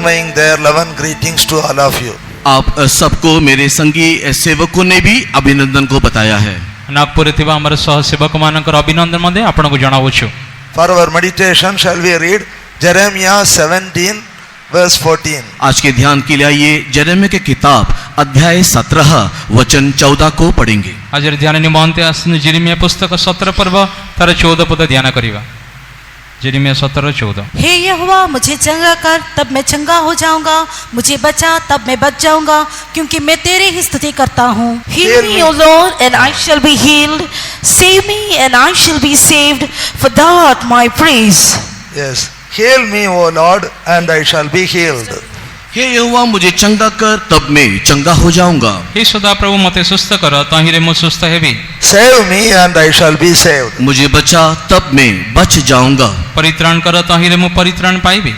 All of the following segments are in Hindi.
conveying their 11 greetings to all of you. आप सबको मेरे संगी सेवकों ने भी अभिनंदन को बताया है. नागपुर थिबा हमर सहसेवक मानकर अभिनंदन मध्ये आपनको जणावछु. For our meditation shall we read Jeremiah 17 verse 14. आज के ध्यान के लिए आइए यिर्मयाह के किताब अध्याय 17 वचन 14 को पढ़ेंगे. आज ध्यान निमंते आसन यिर्मयाह पुस्तक 17 पर्व तार 14 पद ध्यान करिवा. यिर्मयाह 17:14. हे यहोवा मुझे चंगा कर तब मैं चंगा हो जाऊंगा, मुझे बचा तब मैं बच जाऊंगा, क्योंकि मैं तेरी ही स्तुति करता हूँ. Heal me, O Lord, and I shall be healed. Save me, and I shall be saved, for thou art my praise. Yes. Heal me, O Lord, and I shall be healed. हे यहोवा मुझे चंगा कर तब मैं चंगा हो जाऊंगा. हे सदा प्रभु मते सुस्त कर ताहिरे मु सुस्त heavy. Save me, and I shall be saved. मुझे बचा तब मैं बच जाऊंगा. परित्राण कर ताहिरे मु परित्राण पाइबी.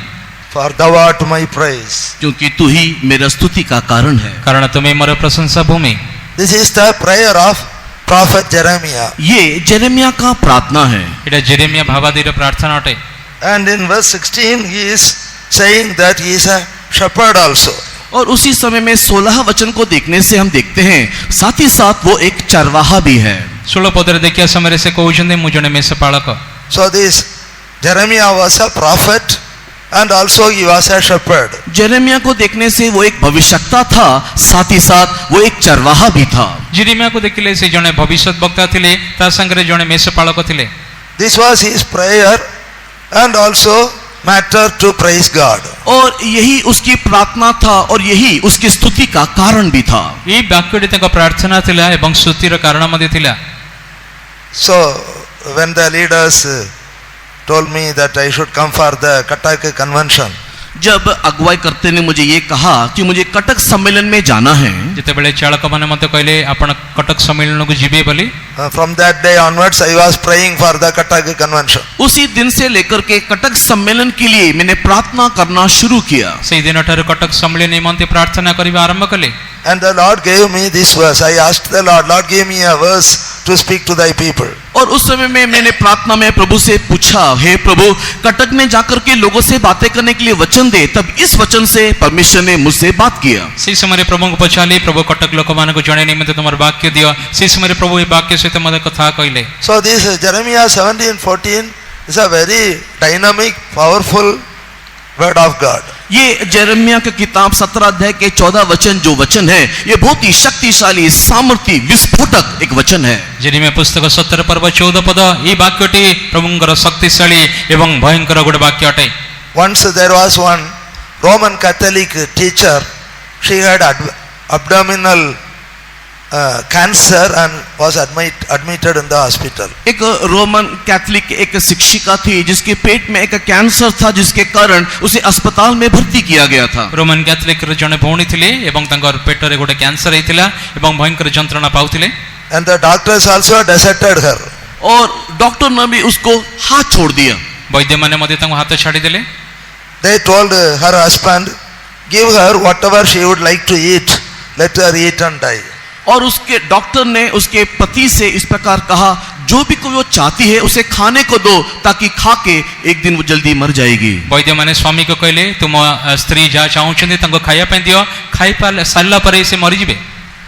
For thou art my praise. क्योंकि तू ही मेरा स्तुति का कारण है. कारण तुम्हें मोर प्रशंसा भूमि. This is the prayer of prophet Jeremiah. ये यिर्मयाह का प्रार्थना है. एटा यिर्मयाह भावादीर प्रार्थना अटे. And in verse 16 he is saying that he is a shepherd also. और उसी समय में 16 वचन को देखने से हम देखते हैं साथ ही साथ वो एक चरवाहा भी है. 16 पदरे देखिया समय से कहउछन्ते मु जने मेषपालक. So this Jeremiah was a prophet and also he was a shepherd. यिर्मयाह को देखने से वो एक भविष्यवक्ता था, साथ ही साथ वो एक चरवाहा भी था. यिर्मयाह को देखिले से जने भविष्यवक्ता थिले ता संगरे जने मेषपालक थिले. This was his prayer and also matter to praise God. और यही उसकी प्रार्थना था और यही उसकी स्तुति का कारण भी था. ई वाक्यटी तक प्रार्थना थिला एवं स्तुतिर कारण मध्ये थिला. So when the leaders told me that I should come for the Cuttack convention, जब अगुवाई करते ने मुझे ये कहा कि मुझे कटक सम्मेलन में जाना है, जते बेले चालक माने मते कहले आपण कटक सम्मेलन को जिबे बोली. from that day onwards I was praying for the Cuttack convention. उसी दिन से लेकर के कटक सम्मेलन के लिए मैंने प्रार्थना करना शुरू किया. सेही दिन ठारे कटक सम्मेलन निमंते प्रार्थना करिबा आरंभ कले. And the Lord gave me this verse. I asked the Lord, Lord give me a verse to speak to thy people. और उस समय में मैंने प्रार्थना में प्रभु से पूछा, हे प्रभु कटक में जाकर के लोगों से बातें करने के लिए वचन दे. तब इस वचन से परमेश्वर ने मुझसे बात किया. सेही समय प्रभु को पछाली प्रभु कटक लोक मान को जणे निमित्त तुमर वाक्य दियो. सेही समय प्रभु ए वाक्य सहित मते कथा कहले. So this Jeremiah 17:14 is a very dynamic, powerful word of God. ये यिर्मयाह की किताब 17 अध्याय के 14 वचन जो वचन है, ये बहुत ही शक्तिशाली, सामर्थी, विस्फोटक एक वचन है. यिर्मयाह पुस्तक 17 पर्व 14 पद ई वाक्यटी प्रभुंकर शक्तिशाली एवं भयंकर गोटे वाक्य अटे. Once there was one Roman Catholic teacher. She had abdominal cancer and was admitted in the hospital. एक रोमन कैथोलिक एक शिक्षिका थी जिसके पेट में एक कैंसर था, जिसके कारण उसे अस्पताल में भर्ती किया गया था. रोमन कैथोलिक जने भौणी थिले एवं तांकर पेटरे गोटे कैंसर हेतिला एवं भयंकर जंत्रणा पाउथिले. And the doctors also deserted her. और डॉक्टर ने भी उसको हाथ छोड़ दिया. वैद्य माने मध्ये तांको हाथ छाडी देले. They told her husband, give her whatever she would like to eat, let her eat and die. और उसके डॉक्टर ने उसके पति से इस प्रकार कहा, जो भी कोई वो चाहती है उसे खाने को दो ताकि खा के एक दिन वो जल्दी मर जाएगी. वैद्य माने स्वामी को कहले तुम स्त्री जा चाहुछन्ती तांको खाया पे दियो, खाई पाल सारला परे से मरि जिवे.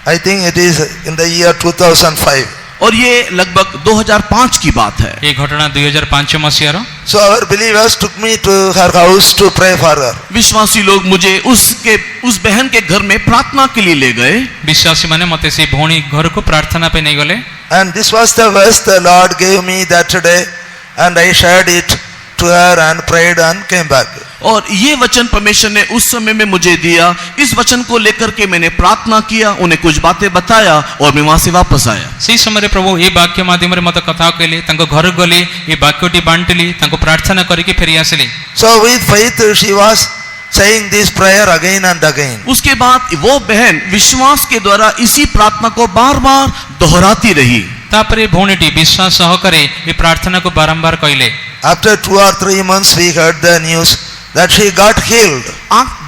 I think it is in the year 2005. और ये लगभग 2005 की बात है. ये घटना 2005 मसीहार. So our believers took me to her house to pray for her. विश्वासी लोग मुझे उस बहन के घर में प्रार्थना के लिए ले गए. विश्वासी माने मते से भौणी घर को प्रार्थना पे नहीं गले. And this was the verse the Lord gave me that day, and I shared it to her and prayed and came back. और ये वचन परमेश्वर ने उस समय में मुझे दिया. इस वचन को लेकर के मैंने प्रार्थना किया, उन्हें कुछ बातें बताया और मैं वहां से वापस आया. सेही समय प्रभु ये वाक्य माध्यम रे मते कथा कहले, तांको घर गले, ये वाक्यटी बांटली, तांको प्रार्थना करके फेरी आसले. So with faith she was saying this prayer again and again. उसके बाद वो बहन विश्वास के द्वारा इसी प्रार्थना को बार-बार दोहराती रही. तापरे भौणीटी विश्वास सहकारे ये प्रार्थना को बारंबार कहले. After 2 or 3 months we heard the news that she got healed.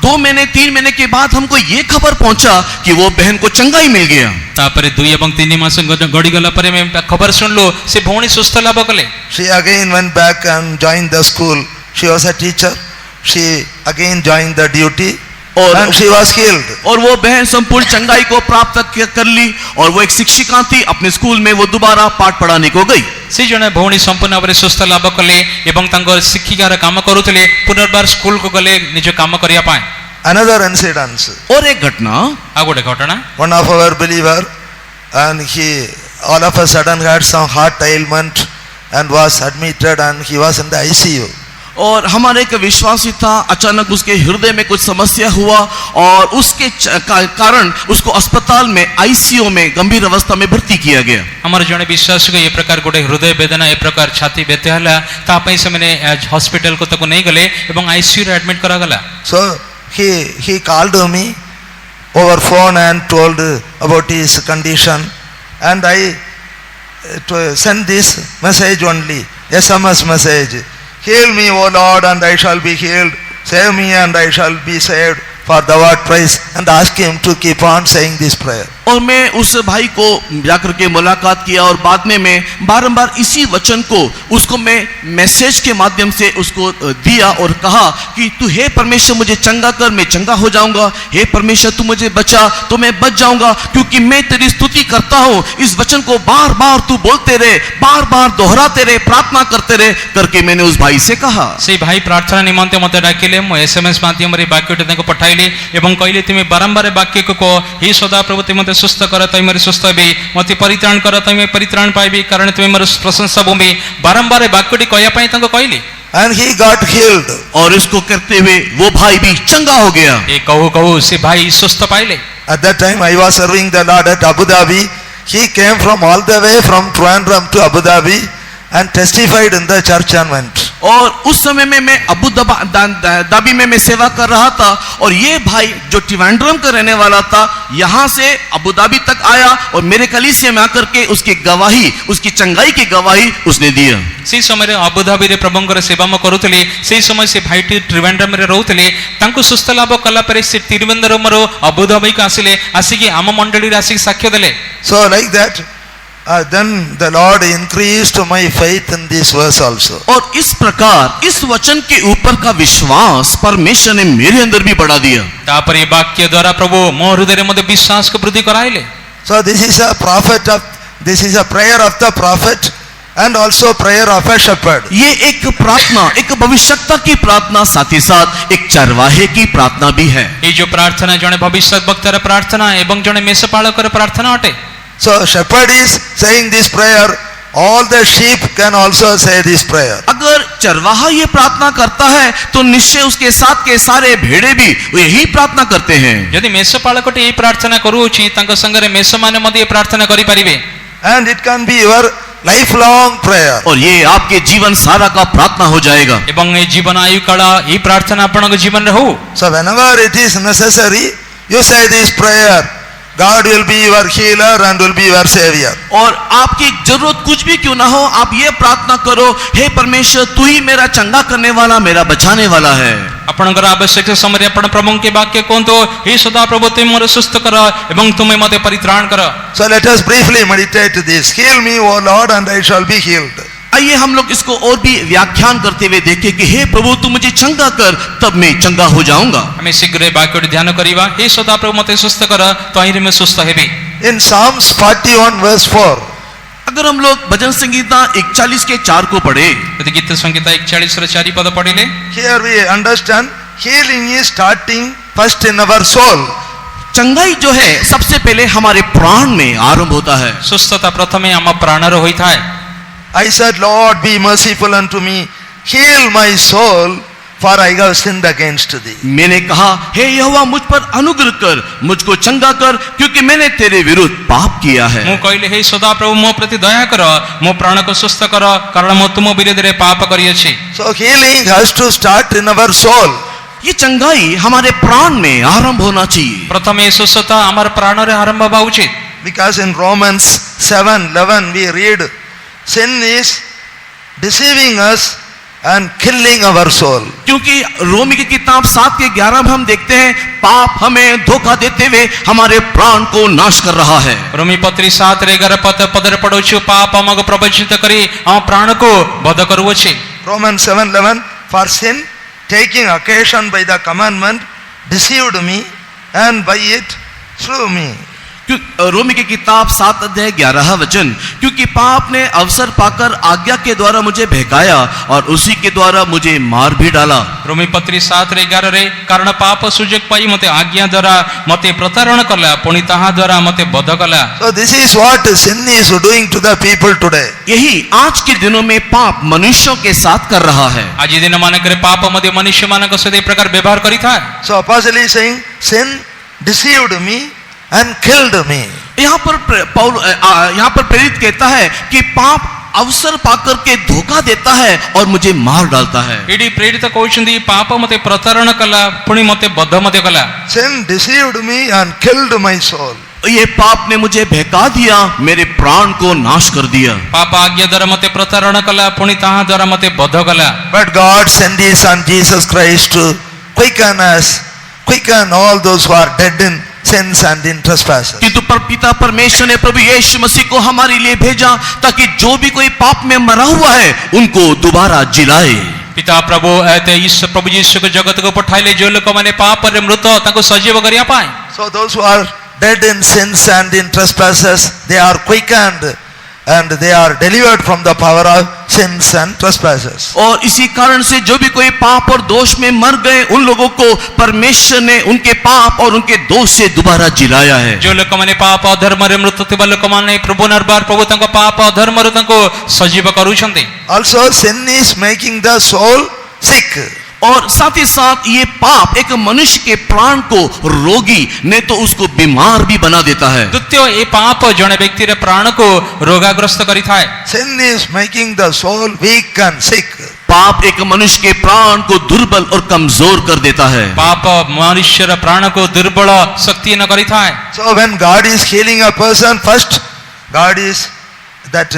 2 महीने 3 महीने के बाद हमको ये खबर पहुंचा कि वो बहन को चंगाई मिल गया. तापरे 2 एवं 3 मास गड़ी गला परे में खबर सुनलो से भौणी सुस्थ लाभ कले. She again went back and joined the school. She was a teacher. she again joined the duty और and she was healed. और वो बहन संपूर्ण चंगाई को प्राप्त कर ली और वो एक शिक्षिका थी, अपने स्कूल में वो दोबारा पाठ पढ़ाने को गई। से जने भौणी संपूर्ण भाव सुस्थ लाभ कले एवं तांकर शिक्षिकार काम करुले पुनर्बार स्कूल को गले निज काम करिया पाए। Another incident, और एक घटना, आ गोटे घटना, one of our believer, and he all of a sudden had some heart ailment and was admitted and he was in the ICU. और हमारे एक विश्वासी था, अचानक उसके हृदय में कुछ समस्या हुआ और उसके कारण उसको अस्पताल में आईसीयू में गंभीर अवस्था में भर्ती किया गया। हमारे जने विश्वास को ये प्रकार गोटे हृदय वेदना ए प्रकार छाती व्यथा हला तापई से मैंने हॉस्पिटल को तक नहीं गले एवं आईसीयू रे एडमिट करा गला। So he called me over phone and told about his condition, and I sent this message only, SMS message. Heal me, O Lord, and I shall be healed. Save me, and I shall be saved, for thou art praised. And ask him to keep on saying this prayer. और मैं उस भाई को जाकर के मुलाकात किया और बाद में मैं बारंबार इसी वचन को उसको मैं मैसेज के माध्यम से उसको दिया और कहा कि तू हे परमेश्वर मुझे चंगा कर, मैं चंगा हो जाऊंगा। हे परमेश्वर तू मुझे बचा तो मैं बच जाऊंगा, क्योंकि मैं तेरी स्तुति करता हूँ। इस वचन को बार बार तू बोलते रहे, बार बार दोहराते रहे, प्रार्थना करते रहे करके मैंने उस भाई से कहा। से भाई प्रार्थना निमंते मते डाकिले मो एसएमएस माध्यम रे वाक्यटे ताको पठाइले एवं कहले तुमे बारंबार वाक्य को कह, हे सदा प्रभु तुम मते सुस्थ कर तई मोर सुस्थ हेबी, मते परित्राण कर तई मैं परित्राण पाइबी, कारण तुमे मोर प्रशंसा भूमि। बारंबार वाक्यटी कहया पई ताको कहले And he got healed. और इसको करते हुए वो भाई भी चंगा हो गया। ए कहू से भाई सुस्थ पाइले। At that time I was serving the Lord at Abu Dhabi. He came from all the way from Trivandrum to Abu Dhabi and testified in the church and went. और उस समय में मैं अबू धाबी में मैं सेवा कर रहा था और ये भाई जो ट्रिवेंड्रम का रहने वाला था यहाँ से अबू धाबी तक आया और मेरे कलीसिया में आकर के उसकी गवाही, उसकी चंगाई की गवाही उसने दिया। से समय अबू धाबी रे प्रभुंकर सेवा म करुतले, से समय से भाईटी त्रिवेंद्रम रे रहउतले, तांको सुस्थ लाभ कला परे से त्रिवेंद्रम रो अबू धाबी का आसिले, आसिकी आम मंडली रे आसिक साक्ष्य देले। So like that, then the Lord increased my faith in this verse also. और इस प्रकार इस वचन के ऊपर का विश्वास परमेश्वर ने मेरे अंदर भी बढ़ा दिया। तापर ये वाक्य द्वारा प्रभु मो हृदय मध्ये विश्वास को वृद्धि कराइले। So this is a prayer of the prophet and also prayer of a shepherd. ये एक प्रार्थना, एक भविष्यवक्ता की प्रार्थना, साथ ही साथ एक चरवाहे की प्रार्थना भी है। ये जो प्रार्थना जने भविष्यवक्तार प्रार्थना एवं जने मेषपालकर प्रार्थना अटे। So shepherd is saying this prayer, all the sheep can also say this prayer. अगर चरवाहा ये प्रार्थना करता है तो निश्चय उसके साथ के सारे भेड़े भी यही प्रार्थना करते हैं। यदि मेषपालकटे ये प्रार्थना करूची तांको संगरे मेष माने मध्ये प्रार्थना करि परिबे। And it can be your lifelong prayer. और ये आपके जीवन सारा का प्रार्थना हो जाएगा। एवं ये जीवन आयु काला ये प्रार्थना आपनको जीवन रे हो। So whenever it is necessary, you say this prayer. God will be your healer and will be your savior. और आपकी जरूरत कुछ भी क्यों ना हो, आप ये प्रार्थना करो, हे परमेश्वर तू ही मेरा चंगा करने वाला, मेरा बचाने वाला है। आपणकर आवश्यक समय आपण प्रभु के वाक्य कोंतो, हे सदा प्रभु तुम मोर सुस्थ कर एवं तुम मते परित्राण कर। So let us briefly meditate this. Heal me, O Lord, and I shall be healed. आइए हम लोग इसको और भी व्याख्यान करते हुए देखें कि हे प्रभु तू मुझे चंगा कर, तब मैं चंगा हो जाऊंगा। हमें शीघ्र वाक्य ध्यान करिवा, हे सदा प्रभु मते सुस्थ कर तहिरे में सुस्थ हेबी। In Psalms 41 verse 4. अगर हम लोग भजन संगीता 41 के 4 को पढ़े, यदि गीत संगीता 41 रे 4 पद पढ़िले, Here we understand healing is starting first in our soul. चंगाई जो है सबसे पहले हमारे प्राण में आरंभ होता है। सुस्थता प्रथमे आम प्राण रो होइता है। I said, Lord, be merciful unto me, heal my soul, for I have sinned against thee. मैंने कहा, हे यहोवा मुझ पर अनुग्रह कर, मुझको चंगा कर, क्योंकि मैंने तेरे विरुद्ध पाप किया है। मु कहले हे सदा प्रभु मो प्रति दया कर, मो प्राण को सुस्थ कर, कारण मो तुम विरुद्ध रे पाप करियछि। So healing has to start in our soul. ये चंगाई हमारे प्राण में आरंभ होना चाहिए। प्रथमे सुस्थता हमारे प्राण रे आरंभ होबा उचित। Because in Romans 7:11 we read, sin is deceiving us and killing our soul. क्योंकि रोमी की किताब 7 के 11 में हम देखते हैं पाप हमें धोखा देते हुए हमारे प्राण को नाश कर रहा है। रोमी पत्री 7 रे 11 पद पढोछु, पाप हमको प्रवचित करी हम प्राण को वध करूछि। Romans 7:11, for sin taking occasion by the commandment, deceived me, and by it slew me. रोमी की किताब 7 अध्याय 11 वचन, क्योंकि पाप ने अवसर पाकर आज्ञा के द्वारा मुझे बहकाया और उसी के द्वारा मुझे मार भी डाला। रोमी पत्री 7:11 रे कारण पाप सुजोग पाई मते आज्ञा द्वारा मते प्रतारण कला पुणी ताहा द्वारा मते बध कला। So this is what sin is doing to the people today. यही आज के दिनों में पाप मनुष्यों के साथ कर रहा है। आज दिन मानक रे पाप मते मनुष्य मानक सहित प्रकार व्यवहार करी था। So apostle is saying, sin deceived me and killed me. यहाँ पर प्रेरित कहता है कि पाप अवसर पाकर के धोखा देता है और मुझे मार डालता है। इडी प्रेरित कहउछंदी पाप मते प्रतारण कला पुणी मते बध मते कला। Sin deceived me and killed my soul. ये पाप ने मुझे बहका दिया, मेरे प्राण को नाश कर दिया। पाप आज्ञा द्वारा मते प्रतारण कला पुणी ताहा द्वारा मते बध कला। But God sent His Son Jesus Christ to quicken all those who are dead in sins and in trespasses. किंतु पिता परमेश्वर ने प्रभु यीशु मसीह को हमारे लिए भेजा ताकि जो भी कोई पाप में मरा हुआ है उनको दोबारा जिलाए। पिता प्रभु ऐते इस प्रभु यीशु को जगत को पठाइले जो लोक माने पाप रे मृत ताको सजीव करिया पाए। So those who are dead in sins and in trespasses, they are quickened and they are delivered from the power of sins and trespasses. और इसी कारण से जो भी कोई पाप और दोष में मर गए उन लोगों को परमेश्वर ने उनके पाप और उनके दोष से दोबारा जिलाया है। जो लोक माने पाप अधर्म रे मृत थिबा लोक माने प्रभु नरबार प्रभु तंको पाप अधर्म रे तंको सजीव करूछंती। Also sin is making the soul sick. और साथ ही साथ ये पाप एक मनुष्य के प्राण को रोगी नहीं तो उसको बीमार भी बना देता है। द्वितीय ये पाप जने व्यक्ति रे प्राण को रोगाग्रस्त करी थाए। Sin is making the soul weak and sick. पाप एक मनुष्य के प्राण को दुर्बल और कमजोर कर देता है। पाप मनुष्य रे प्राण को दुर्बल शक्ति न करी थाए। So when God is healing a person, first God is that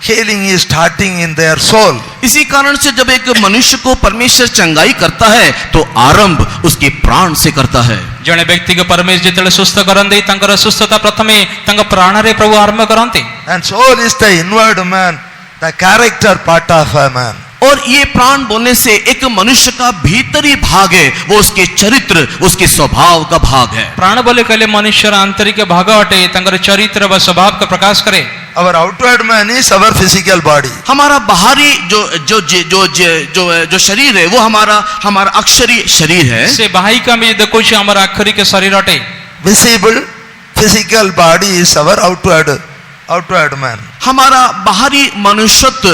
healing is starting in their soul. इसी कारण से जब एक मनुष्य को परमेश्वर चंगाई करता है तो आरंभ उसके प्राण से करता है। जने व्यक्ति को परमेश्वर जेतले सुस्थ करंदे तंकर सुस्थता प्रथमे तंग प्राण रे प्रभु आरंभ करंते। And soul is the inward man, the character part of a man. और ये प्राण बोलने से एक मनुष्य का भीतरी भाग है, वो उसके चरित्र उसके स्वभाव का भाग है। प्राण बोले कहले मनुष्य आंतरिक भाग हटे तंकर चरित्र व स्वभाव का प्रकाश करे। Our outward man is our physical body. हमारा बाहरी जो शरीर है वो हमारा अक्षरी शरीर है। से बाहरी का में देखो छे हमारा अक्षरी के शरीर हटे। Visible physical body is our outward man. हमारा बाहरी मनुष्यत्व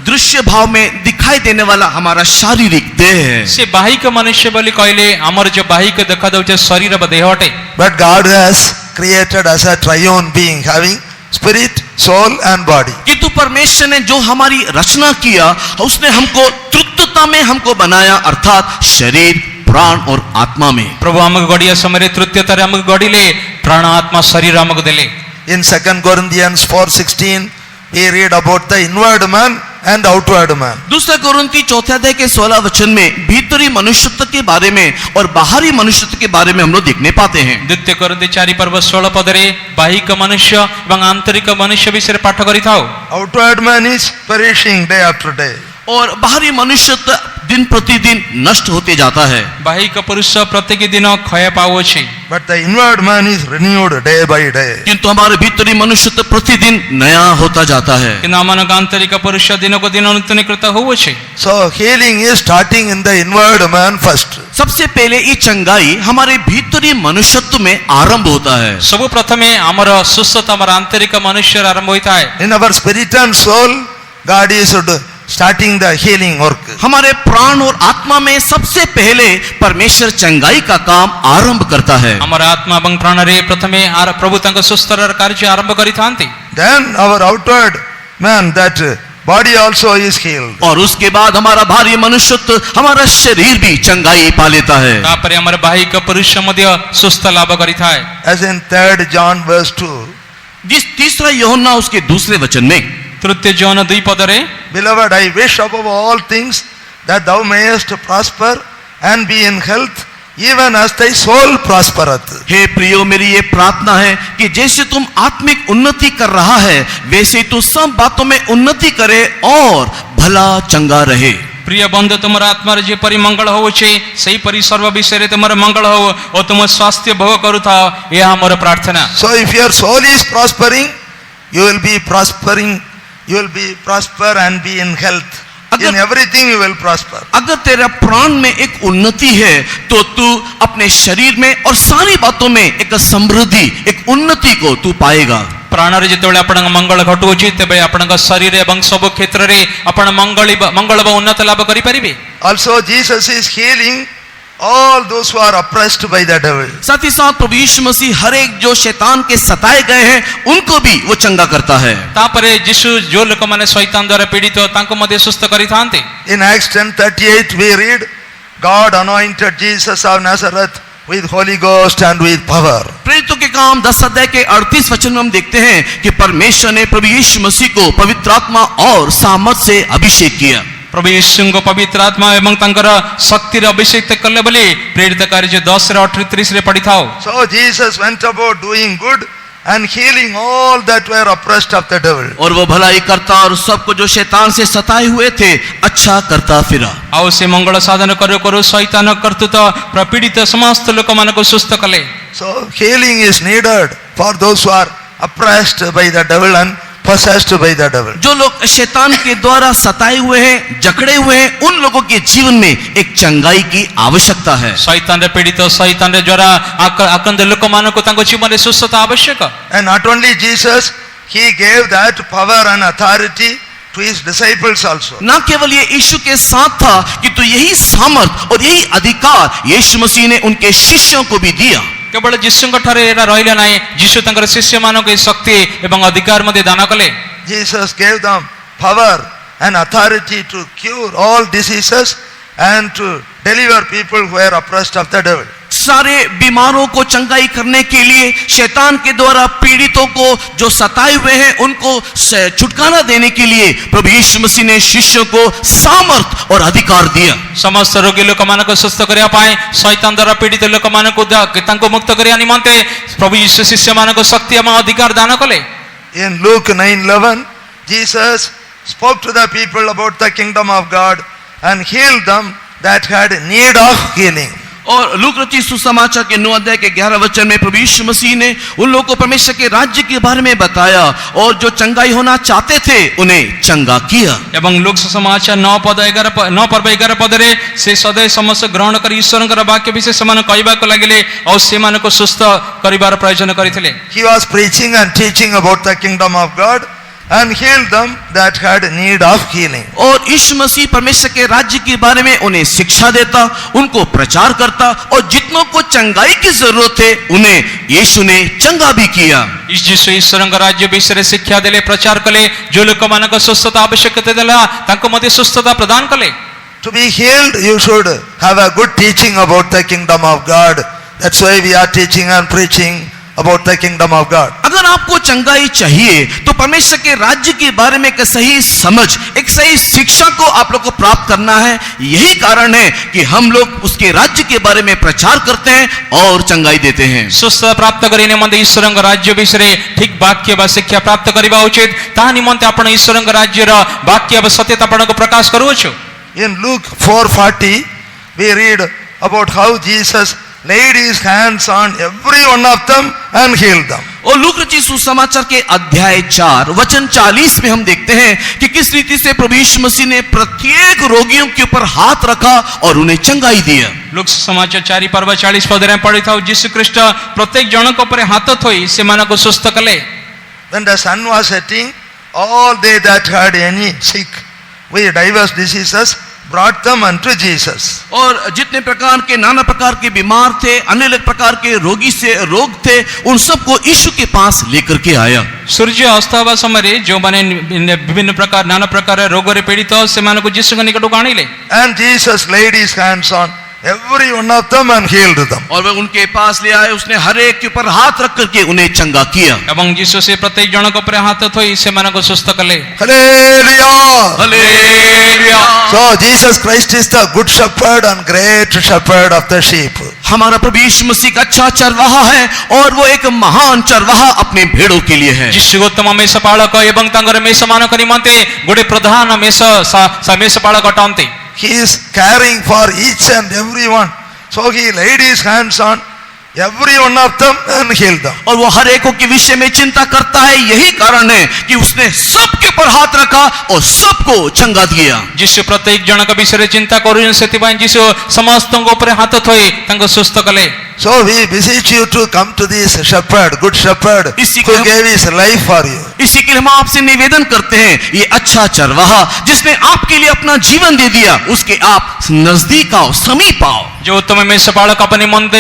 दृश्य भाव में दिखाई देने वाला हमारा शारीरिक देह है। से बाहरी का मनुष्य बोले कहले हमर जो बाहरी के देखा दउचे शरीर व देह हटे। But God has created as a triune being having spirit, soul and body. किंतु परमेश्वर ने जो हमारी रचना किया उसने हमको तृप्तता में हमको बनाया, अर्थात शरीर प्राण और आत्मा में। प्रभु हमक गड़िया समरे तृतीय तरह हमक गड़िले प्राण आत्मा शरीर हमक देले। In 2 Corinthians 4:16 we read about the inward man and outward man. दूसरा कोरिन्थी 4 अध्याय के 16 वचन में भीतरी मनुष्यत्व के बारे में और बाहरी मनुष्यत्व के बारे में हम लोग देखने पाते हैं। द्वितीय कोरिन्थी 4:16 पदरे बाहिक मनुष्य एवं आंतरिक मनुष्य विषय पाठ करी थाओ। Outward man is perishing day after day. और बाहरी मनुष्यत्व दिन प्रतिदिन नष्ट होते जाता है। बाहिक पुरुष प्रत्येक दिन क्षय पावो छे। But the inward man is renewed day by day. किंतु हमारे भीतरी मनुष्यत्व प्रतिदिन नया होता जाता है। कि नामक आंतरिक पुरुष दिनों को दिन नूतनीकृत होवो छे। So healing is starting in the inward man first. सबसे पहले ये चंगाई हमारे भीतरी मनुष्यत्व में आरंभ होता है। सब प्रथमे हमर सुस्थता हमर आंतरिक मनुष्य आरंभ होता है। In our spirit and soul, God is starting the healing work. हमारे प्राण और आत्मा में सबसे पहले परमेश्वर चंगाई का काम आरंभ करता है। हमारा आत्मा एवं प्राण रे प्रथमे प्रभु तंक सुस्तर कार्य आरंभ करी थांती। Then our outward man, that body also is healed. और उसके बाद हमारा भारी मनुष्यत्व हमारा शरीर भी चंगाई पा लेता है। तापरे हमारे बाहिक पुरुष मध्य सुस्थ लाभ करी थाए। As in 3 John verse 2. जिस तीसरा यूहन्ना उसके दूसरे वचन में तृतीय John 2 पदरे Beloved, I wish above all things that thou mayest prosper and be in health, even as thy soul prospereth. हे प्रियो, मेरी ये प्रार्थना है कि जैसे तुम आत्मिक उन्नति कर रहा है वैसे तू सब बातों में उन्नति करे और भला चंगा रहे। प्रिय बंधु तुम आत्मार जेपरी मंगल होउछे सेही परी सर्व विषय तुम मंगल हो और तुम स्वास्थ्य भोग करूथा यह मोर प्रार्थना। So if your soul is prospering, you will be prospering, you will be prosper and be in health. In everything you will prosper. अगर तेरा प्राण में एक उन्नति है तो तू अपने शरीर में और सारी बातों में एक समृद्धि एक उन्नति को तू पाएगा। प्राण जितेबाला आपण मंगल घटुची तेबे आपण शरीर एवं सब क्षेत्र रे आपण मंगल उन्नत लाभ करि परिबे। Also Jesus is healing all those who are oppressed by the devil. साथ ही साथ प्रभु यीशु मसीह हर एक जो शैतान के सताए गए हैं उनको भी वो चंगा करता है। तापरे यीशु जो लोक माने शैतान द्वारा पीड़ित हो तांको मध्ये सुस्थ करिथांते। In Acts 10:38 we read, God anointed Jesus of Nazareth with Holy Ghost and with power. प्रेरितों के काम 10 अध्याय के 38 वचन में हम देखते हैं कि परमेश्वर ने प्रभु यीशु मसीह को पवित्र आत्मा और सामर्थ से अभिषेक किया। प्रभु यीशु को पवित्र आत्मा एवं तंकर शक्ति रे अभिषेक कले बोली प्रेरित कार्य 10:38 रे पढ़ी थाओ। So Jesus went about doing good and healing all that were oppressed of the devil. और वो भलाई करता और सबको जो शैतान से सताए हुए थे अच्छा करता फिरा। आउ से मंगल साधन करो करो शैतान कर्तृत प्रपीड़ित समस्त लोक मान को सुस्थ कले। So healing is needed for those who are oppressed by the devil and possessed by the devil. जो लोग शैतान के द्वारा सताए हुए हैं जकड़े हुए हैं उन लोगों के जीवन में एक चंगाई की आवश्यकता है। शैतान रे पीड़ित शैतान रे द्वारा आक्रांत लोक मान को तांको जीवन रे सुस्थता आवश्यक। And not only Jesus, he gave that power and authority to his disciples also. न केवल ये यीशु के साथ था कि तो यही सामर्थ और यही अधिकार यीशु मसीह ने उनके शिष्यों को भी दिया। केवल यीशु ठारे एरा रहिला नाही यीशु तंकर शिष्य मानक के शक्ति एवं अधिकार मध्ये दान कले। Jesus gave them power and authority to cure all diseases and to deliver people who were oppressed of the devil. सारे बीमारों को चंगाई करने के लिए शैतान के द्वारा पीड़ितों को जो सताए हुए हैं उनको छुटकारा देने के लिए प्रभु यीशु मसीह ने शिष्यों को सामर्थ और अधिकार दिया। समस्त रोगी लोक मान को सुस्थ करिया पाए शैतान द्वारा पीड़ित लोक मान को तांको मुक्त करिया निमंते प्रभु यीशु शिष्य मान को शक्ति एवं अधिकार दान कले। In Luke 9:11, Jesus spoke to the people about the kingdom of God and healed them that had need of healing. और लूक रचित सुसमाचार के 9 अध्याय के 11 वचन में प्रभु यीशु मसीह ने उन लोगों को परमेश्वर के राज्य के बारे में बताया और जो चंगाई होना चाहते थे उन्हें चंगा किया। एवं लूक सुसमाचार 9:11 पदरे से सदै समस्त ग्रहण कर ईश्वरଙ୍କର वाक्य विषय समान कहबाक लागिले और से मान को सुस्थ करिवार प्रयोजन करिथिले। He was preaching and teaching about the kingdom of God and healed them that had need of healing. और यीशु मसीह परमेश्वर के राज्य के बारे में उन्हें शिक्षा देता उनको प्रचार करता और जितनों को चंगाई की जरूरत है उन्हें यीशु ने चंगा भी किया। यीशु ईश्वरଙ୍କ राज्य विषय शिक्षा देले प्रचार कले जो लोक मानक सुस्थता आवश्यकता देला तांको मध्ये सुस्थता प्रदान कले। To be healed, you should have a good teaching about the kingdom of God. That's why we are teaching and preaching about the kingdom of God. अगर आपको चंगाई चाहिए तो परमेश्वर के राज्य के बारे में एक सही समझ एक सही शिक्षा को आप लोग को प्राप्त करना है। यही कारण है कि हम लोग उसके राज्य के बारे में प्रचार करते हैं और चंगाई देते हैं। सुस्थता प्राप्त करिने निमंते ईश्वरଙ୍କ राज्य विषय ठीक वाक्य वा शिक्षा प्राप्त करिबा उचित ता निमंते आपण ईश्वरଙ୍କ राज्यर वाक्य वा सत्यता आपणको प्रकाश करूछु। In Luke 4:40 we read about how Jesus laid his hands on every one of them and healed them. और लूक रचित सुसमाचार के अध्याय 4 वचन 40 में हम देखते हैं कि किस रीति से प्रभु यीशु मसीह ने प्रत्येक रोगियों के ऊपर हाथ रखा और उन्हें चंगाई दिया। लूक सुसमाचार 4:40 पदरे पढ़ी था यीशु ख्रीष्ट प्रत्येक जनक ऊपर हाथ थोई से मानको सुस्थ कले। When the sun was setting, all they that had any sick with diverse diseases brought them unto Jesus. और जितने प्रकार के नाना प्रकार के बीमार थे अन्य प्रकार के रोगी से रोग थे उन सबको यीशु के पास लेकर के आया। सूर्य अस्त हवा समय जो माने विभिन्न प्रकार नाना प्रकार रोग रे पीड़ित से मानको यीशु के निकट आनिले। And Jesus laid his hands on every one of them and healed them. और वह उनके पास ले आए उसने हर एक के ऊपर हाथ रख करके उन्हें चंगा किया। एवं यीशु से प्रत्येक जनक ऊपर हाथ थोई से मानको सुस्थ कले। Hallelujah! Hallelujah. So Jesus Christ is the good shepherd and great shepherd of the sheep. हमारा प्रभु यीशु मसीह का अच्छा चरवाहा है और वो एक महान चरवाहा अपने भेड़ों के लिए है। यीशु उत्तम मेषपालक एवं तांगर मेषमानक निमंते गोटे प्रधान मेषपालक अटंती। he is caring for each and everyone. So he laid his hands on every one of them and healed them. और वो हर एक के विषय में चिंता करता है, यही कारण है कि उसने सबके ऊपर हाथ रखा और सबको चंगा दिया। ଯୀଶୁ ପ୍ରତ୍ୟେକ ଜଣଙ୍କ ବିଷୟରେ ଚିନ୍ତା କରୁଛନ୍ତି, ସେଥିପାଇଁ ଯୀଶୁ ସମସ୍ତଙ୍କ ଉପରେ ହାତ ଥୋଇ ତାଙ୍କୁ ସୁସ୍ଥ କଲେ। So we beseech you to come to this shepherd, good shepherd, इसी who के- gave his life for you. इसी के लिए हम आपसे निवेदन करते हैं, ये अच्छा चरवाहा जिसने आपके लिए अपना जीवन दे दिया, उसके आप नजदीक आओ, समीप आओ। जो ତୁମେ ମେଷପାଳକ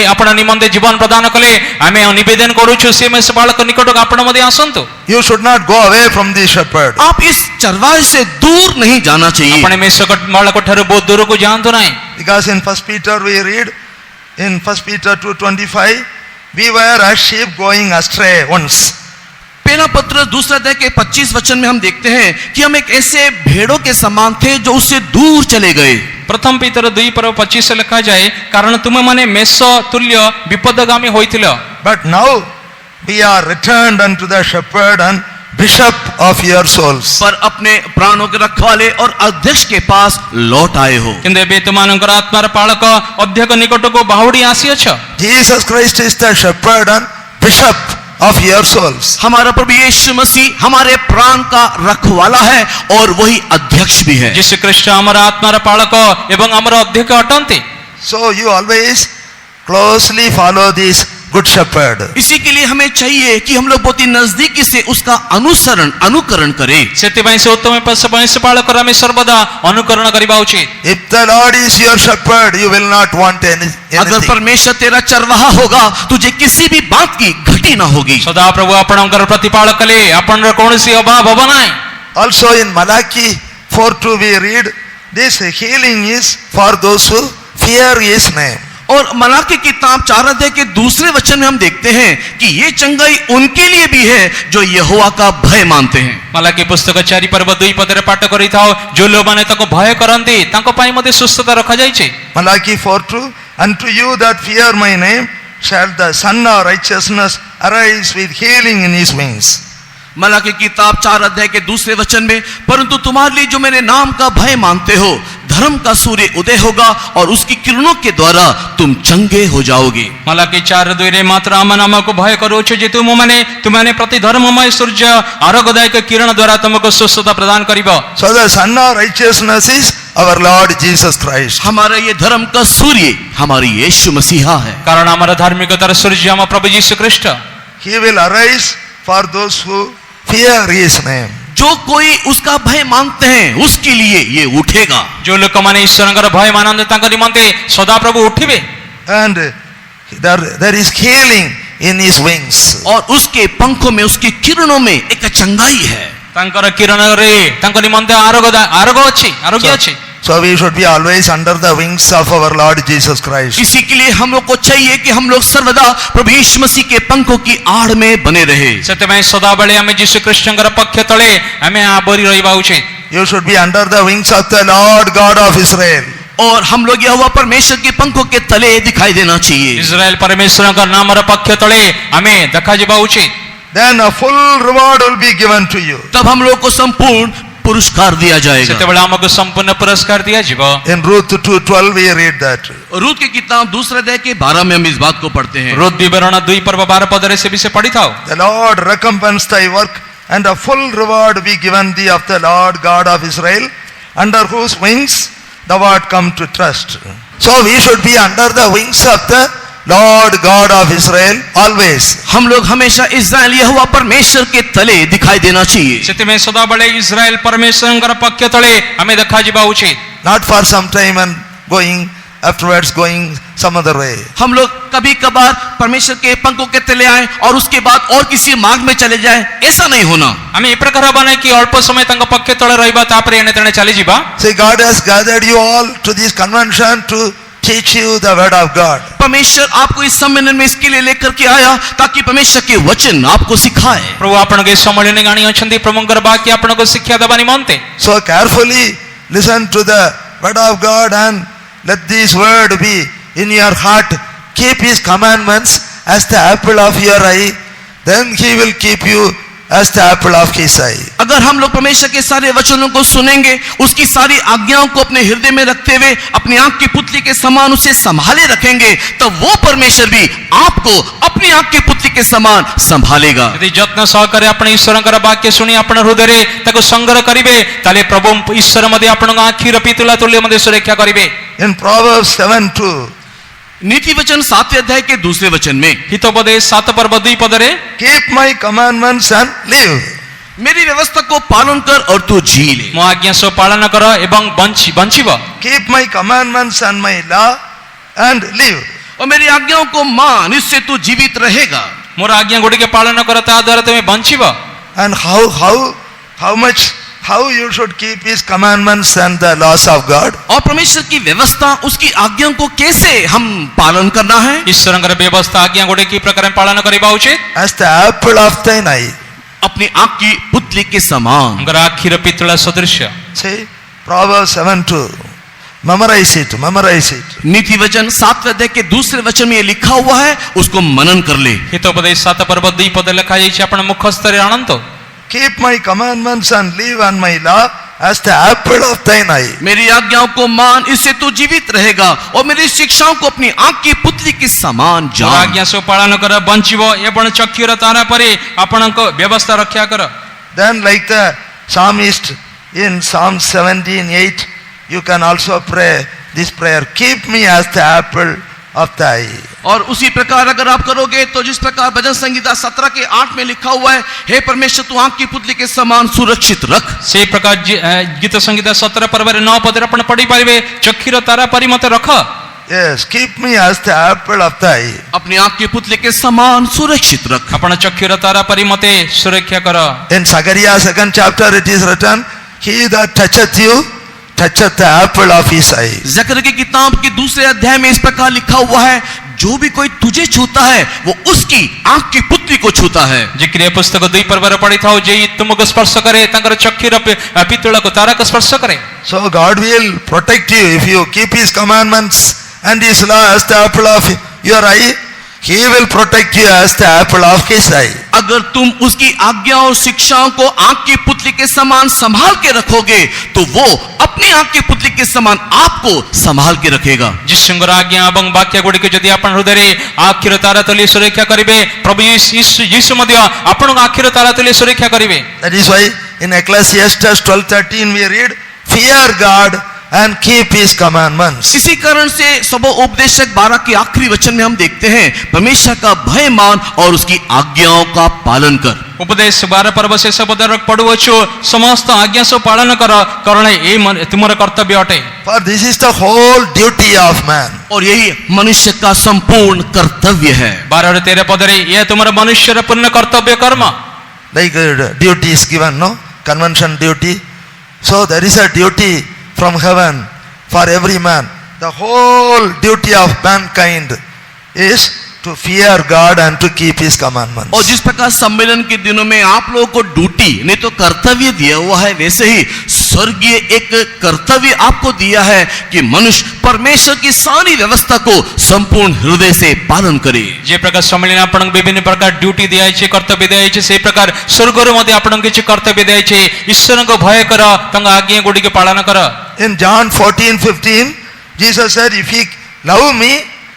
ଆପଣ ନିମନ୍ତେ ଜୀବନ ପ୍ରଦାନ କଲେ, ଆମେ ନିବେଦନ କରୁଛୁ ସେ ମେଷପାଳକ ନିକଟକୁ ଆପଣ ମଧ୍ୟ ଆସନ୍ତୁ। You should not go away from the shepherd. आप इस चरवाहे से दूर नहीं जाना चाहिए। ଆପଣ ମେଷପାଳକ ଠାରୁ ବହୁତ ଦୂରକୁ ଯାଆନ୍ତୁ ନାହିଁ। Because in 1 Peter we read, in 1 Peter 2:25, we were as sheep going astray once. पहला पत्र दूसरा अध्याय के 25 वचन में हम देखते हैं कि हम एक ऐसे भेड़ों के समान थे जो उससे दूर चले गए। ପ୍ରଥମ ପିତର 2:25 ଲେଖାଯାଏ, କାରଣ ତୁମେମାନେ ମେଷ ତୁଲ୍ୟ ବିପଦଗାମୀ ହୋଇଥିଲ, But now we are returned unto the shepherd and bishop of your souls. पर अपने प्राणों के रखवाले और अध्यक्ष के पास लौट आए हो। କିନ୍ତୁ ଏବେ ତୁମମାନଙ୍କର ଆତ୍ମାର ପାଳକ ଅଧ୍ୟକ୍ଷ ନିକଟକୁ ବାହୁଡ଼ି ଆସିଅଛ। Jesus Christ is the shepherd and bishop of your souls. हमारा प्रभु यीशु मसीह हमारे प्राण का रखवाला है और वही अध्यक्ष भी है। ଯୀଶୁ ଖ୍ରୀଷ୍ଟ ଆମର ଆତ୍ମାର ପାଳକ ଏବଂ ଆମର ଅଧ୍ୟକ୍ଷ ଅଟନ୍ତି। So you always closely follow this good shepherd. इसी के लिए हमें चाहिए कि हम लोग बहुत ही नजदीकी से उसका अनुकरण करें। ସେଥିପାଇଁ ସେ ଉତ୍ତମ ମେଷପାଳକର ଆମେ ସର୍ବଦା ଅନୁକରଣ କରିବା ଉଚିତ। If the Lord is your shepherd, you will not want अगर anything. परमेश्वर तेरा चरवाहा होगा, तुझे किसी भी बात की घटी ना होगी। ସଦାପ୍ରଭୁ ଆପଣଙ୍କର ପ୍ରତିପାଳ କଲେ ଆପଣଙ୍କର କୌଣସି ଅଭାବ ହେବ ନାହିଁ। Also in Malachi 4:2 we read, this healing is for those who fear his name. और मलाकी किताब 4 अध्याय के दूसरे वचन में हम देखते हैं कि ये चंगाई उनके लिए भी है जो यहोवा का भय मानते हैं। ମାଲାକି ପୁସ୍ତକ 4:2 ପାଠ କରିଥାଉ, ଯୋଉ ଲୋକମାନେ ତାକୁ ଭୟ କରନ୍ତି ତାଙ୍କ ପାଇଁ ମଧ୍ୟ ସୁସ୍ଥତା ରଖାଯାଇଛି। Malachi 4:2, unto you that fear my name shall the Son of righteousness arise with healing in his wings. Malachi किताब 4 अध्याय के दूसरे वचन में, परंतु तुम्हारे लिए जो मेरे नाम का भय मानते हो, धर्म का सूर्य उदय होगा और उसकी किरणों के द्वारा तुम चंगे हो जाओगे। ମାଲାକି 4:2 ମାତ୍ର ଆମ ନାମକୁ ଭୟ କରୁଅଛ ଯେ ତୁମମାନେ ପ୍ରତି ଧର୍ମମୟ ସୂର୍ଯ୍ୟ ଆରୋଗ୍ୟଦାୟକ କିରଣ ଦ୍ୱାରା ତୁମକୁ ସୁସ୍ଥତା ପ୍ରଦାନ କରିବ। So the Son of righteousness is our Lord Jesus Christ. हमारा ये धर्म का सूर्य हमारी यीशु मसीहा है। କାରଣ ଆମର ଧାର୍ମିକତାର ସୂର୍ଯ୍ୟ ଆମ ପ୍ରଭୁ ଯୀଶୁ ଖ୍ରୀଷ୍ଟ। He will arise for those who fear his name. जो कोई उसका भय मानते हैं उसके लिए ये उठेगा। ଯୋଉ ଲୋକମାନେ ଈଶ୍ୱରଙ୍କର ଭୟ ମାନନ୍ତି ତାଙ୍କ ନିମନ୍ତେ ସଦାପ୍ରଭୁ ଉଠିବେ। And there is healing in his wings. और उसके पंखों में, उसकी किरणों में एक चंगाई है। ତାଙ୍କର କିରଣରେ ତାଙ୍କ ନିମନ୍ତେ ଆରୋଗ୍ୟ ଅଛି। So we should be always under the wings of our Lord Jesus Christ. इसी के लिए हम लोग को चाहिए कि हम लोग सर्वदा प्रभु यीशु मसीह के पंखों की आड़ में बने रहे। ସେଥିପାଇଁ ସଦାବେଳେ ଆମେ ଯୀଶୁ ଖ୍ରୀଷ୍ଟଙ୍କର ପକ୍ଷ ତଳେ ଆମେ ଆବରି ରହିବା ଉଚିତ। You should be under the wings of the Lord God of Israel. और हम लोग यहोवा परमेश्वर के पंखों के तले दिखाई देना चाहिए। ଇସ୍ରାଏଲ ପରମେଶ୍ୱରଙ୍କ ନାମର ପକ୍ଷ ତଳେ ଆମେ ଦେଖାଯିବା ଉଚିତ। Then a full reward will be given to you. तब हम लोग को संपूर्ण पुरस्कार दिया जाएगा। ସେତେବେଳେ ଆମକୁ ସମ୍ପୂର୍ଣ୍ଣ ପୁରସ୍କାର ଦିଆଯିବ। In Ruth 2:12 we read that. Ruth की किताब दूसरे अध्याय के 12 में हम इस बात को पढ़ते हैं। ରୁତ୍ ବିବରଣ 2:12 ସେ ବିଷୟ ପଢିଥାଉ। The Lord recompense thy work, and a full reward be given thee of the Lord God of Israel, under whose wings thou art come to trust. So we should be under the wings of the Lord God of Israel always. हम लोग हमेशा इस्राएल यहोवा परमेश्वर के तले दिखाई देना चाहिए। ସେଥିପାଇଁ ସଦାବେଳେ ଇସ୍ରାଏଲ ପରମେଶ୍ୱରଙ୍କର ପକ୍ଷ ତଳେ ଆମେ ଦେଖାଯିବା ଉଚିତ। Not for some time and afterwards going some other way. हम लोग कभी कभार परमेश्वर के पंखों के तले आए और उसके बाद और किसी मार्ग में चले जाए, ऐसा नहीं होना। ଆମେ ଏ ପ୍ରକାର ହବା ନାହିଁ କି ଅଳ୍ପ ସମୟ ତାଙ୍କ ପକ୍ଷ ତଳେ ରହିବା ତାପରେ ଏଣେ ତେଣେ ଚାଲିଯିବା। See, God has gathered you all to this convention to teach you the word of God. परमेश्वर आपको इस सम्मेलन में इसके लिए लेकर के आया ताकि परमेश्वर के वचन आपको सिखाए। ପ୍ରଭୁ ଆପଣଙ୍କୁ ଏ ସମ୍ମିଳନୀ ଆଣି ଅଛନ୍ତି ପ୍ରଭୁଙ୍କର ବାକ୍ୟ ଆପଣଙ୍କୁ ଶିକ୍ଷା ଦେବା ନିମନ୍ତେ। So carefully listen to the word of God and let this word be in your heart. Keep his commandments as the apple of your eye, then he will keep you as the apple of his eye. अगर हम लोग परमेश्वर के सारे वचनों को सुनेंगे, उसकी सारी आज्ञाओं को अपने हृदय में रखते हुए अपनी आंख की पुतली के समान उसे संभाले रखेंगे, तो वो परमेश्वर भी आपको अपनी आंख की पुतली के समान संभालेगा। यदि ଯତ୍ନ ସହକାରେ ଆପଣ ଈଶ୍ୱରଙ୍କର ବାକ୍ୟ ଶୁଣି ଆପଣ ହୃଦୟରେ ତାକୁ ସଂଗ୍ରହ କରିବେ, ତାହେଲେ ପ୍ରଭୁ ଈଶ୍ୱର ମଧ୍ୟ ଆପଣଙ୍କ ଆଖିର ପିତୁଳା ତୁଲ୍ୟ ମଧ୍ୟ ସୁରକ୍ଷା କରିବେ। In Proverbs 7:2, नीति वचन 7वें अध्याय के दूसरे वचन में, ହିତୋପଦେଶ 7 पर्व 2 ପଦରେ, keep my commandments and live. मेरी व्यवस्था को पालन कर और तू जी ले। ମୋ ଆଜ୍ଞା ସବୁ ପାଳନ କର ଏବଂ ବଞ୍ଚିବ। Keep my commandments and my law and live. और मेरी आज्ञाओं को मान, इससे तू जीवित रहेगा। ମୋର ଆଜ୍ଞା ଗୁଡ଼ିକ ପାଳନ କର, ତା ଦ୍ୱାରା ତୁମେ ବଞ୍ଚିବ। And how you should keep his commandments and the laws of God? और परमेश्वर की व्यवस्था, उसकी आज्ञाओं को कैसे हम पालन करना है? ଈଶ୍ୱରଙ୍କର ବ୍ୟବସ୍ଥା ଆଜ୍ଞା ଗୁଡ଼ିକ କି ପ୍ରକାର ପାଳନ କରିବା ଉଚିତ? As the apple of thine eye. अपनी आंख की पुतली के समान। ତାଙ୍କର ଆଖିର ପିତୁଳା ସଦୃଶ୍ୟ। See, Proverbs 7:2. Memorize it. नीति वचन 7वें अध्याय के दूसरे वचन में ये लिखा हुआ है, उसको मनन कर ले। ହିତୋପଦେଶ 7 पर्व 2 ପଦ ଲେଖାଯାଇଛି, ଆପଣ ମୁଖସ୍ଥରେ ଆଣନ୍ତୁ। Keep my commandments and live on my law as the apple of thine eye. मेरी आज्ञाओं को मान, इससे तू जीवित रहेगा, और मेरी शिक्षाओं को अपनी आंख की पुतली के समान ମୋର जान। ଆଜ୍ଞା ସବୁ ପାଳନ କର, ବଞ୍ଚିବ ଏବଂ ଚକ୍ଷୁର ତାରା ପରି ଆପଣଙ୍କ ବ୍ୟବସ୍ଥା ରକ୍ଷା କର। Then like the psalmist in Psalm 17:8, you can also pray this prayer, keep me as the apple of the eye. और उसी प्रकार अगर आप करोगे तो जिस प्रकार भजन संहिता 17 के 8 में लिखा हुआ है, हे परमेश्वर तू आंख की पुतली के समान सुरक्षित रख। ସେଇ ପ୍ରକାର ଗୀତ ସଂଗୀତ 17 ପର୍ବରେ 9 ପଦରେ ଆପଣ ପଢିପାରିବେ, ଚକ୍ଷୁର ତାରା ପରି ମତେ ରଖ। Yes, keep me as the apple of the eye. अपनी आंख की पुतली के समान सुरक्षित रख। ଆପଣ ଚକ୍ଷୁର ତାରା ପରି ମତେ ସୁରକ୍ଷା କର। In Zechariah 2nd chapter it is written, he that toucheth you toucheth the apple of his eye. Zakaria की किताब के दूसरे अध्याय में इस प्रकार लिखा हुआ है, जो भी कोई तुझे छूता है वो उसकी आंख की पुतली को छूता है। जिक्रिया पुस्तक 2 पर्वରେ ପଢିଥାଉ, ଯେ ତୁମକୁ ସ୍ପର୍ଶ କରେ ତାଙ୍କର ଚକ୍ଷୁର ପିତୁଳାକୁ ତାରାକୁ ସ୍ପର୍ଶ କରେ। So God will protect you if you keep his commandments and his law as the apple of your eye. He will protect you as the apple of his eye. अगर तुम उसकी आज्ञा और शिक्षाओं को आंख की पुतली के समान संभाल के रखोगे, तो वो अपनी आंख की पुतली के समान आपको संभाल के रखेगा। ଯୀଶୁଙ୍କର ଆଜ୍ଞା ଏବଂ ବାକ୍ୟ ଗୁଡ଼ିକ ଯଦି ଆପଣ ହୃଦୟରେ ଆଖିର ତାରା ତୋଳି ସୁରକ୍ଷା କରିବେ, ପ୍ରଭୁ ଯୀଶୁ ମଧ୍ୟ ଆପଣଙ୍କ ଆଖିର ତାରା ତୋଳି ସୁରକ୍ଷା କରିବେ। That is why in Ecclesiastes 12:13 we read, fear God and keep his commandments. इसी कारण से सबोपदेशक 12 के आखिरी वचन में हम देखते हैं, परमेश्वर का भय मान और उसकी आज्ञाओं का पालन कर। ଉପଦେଶ 12 पर्व ଶେଷ ପଦରେ ପଢୁଅଛୁ, ସମସ୍ତ ଆଜ୍ଞା ସବୁ ପାଳନ କର, କାରଣ ଏହି ତୁମର କର୍ତ୍ତବ୍ୟ ଅଟେ। For this is the whole duty of man. और यही मनुष्य का संपूर्ण कर्तव्य है। 12-13 ପଦରେ ଏହା ତୁମର ମନୁଷ୍ୟର ପୂର୍ଣ୍ଣ କର୍ତ୍ତବ୍ୟ କର୍ମ। Like duty is given, no? Convention duty. So there is a duty from heaven for every man. The whole duty of mankind is to fear God and to keep his commandments. और जिस प्रकार सम्मेलन के दिनों में आप लोगों को ड्यूटी नहीं तो कर्तव्य दिया हुआ है, वैसे ही स्वर्गीय एक कर्तव्य आपको दिया है कि मनुष्य परमेश्वर की सारी व्यवस्था को संपूर्ण हृदय से पालन करे। जे प्रकार सम्मेलन आपन विभिन्न प्रकार ड्यूटी दिया छे, कर्तव्य दिया छे, से प्रकार स्वर्गरु मध्ये आपन किछ कर्तव्य दिया छे। ईश्वर को भय कर, तंग आज्ञा गुडी के पालन कर। In John 14:15 Jesus said, if ye love me,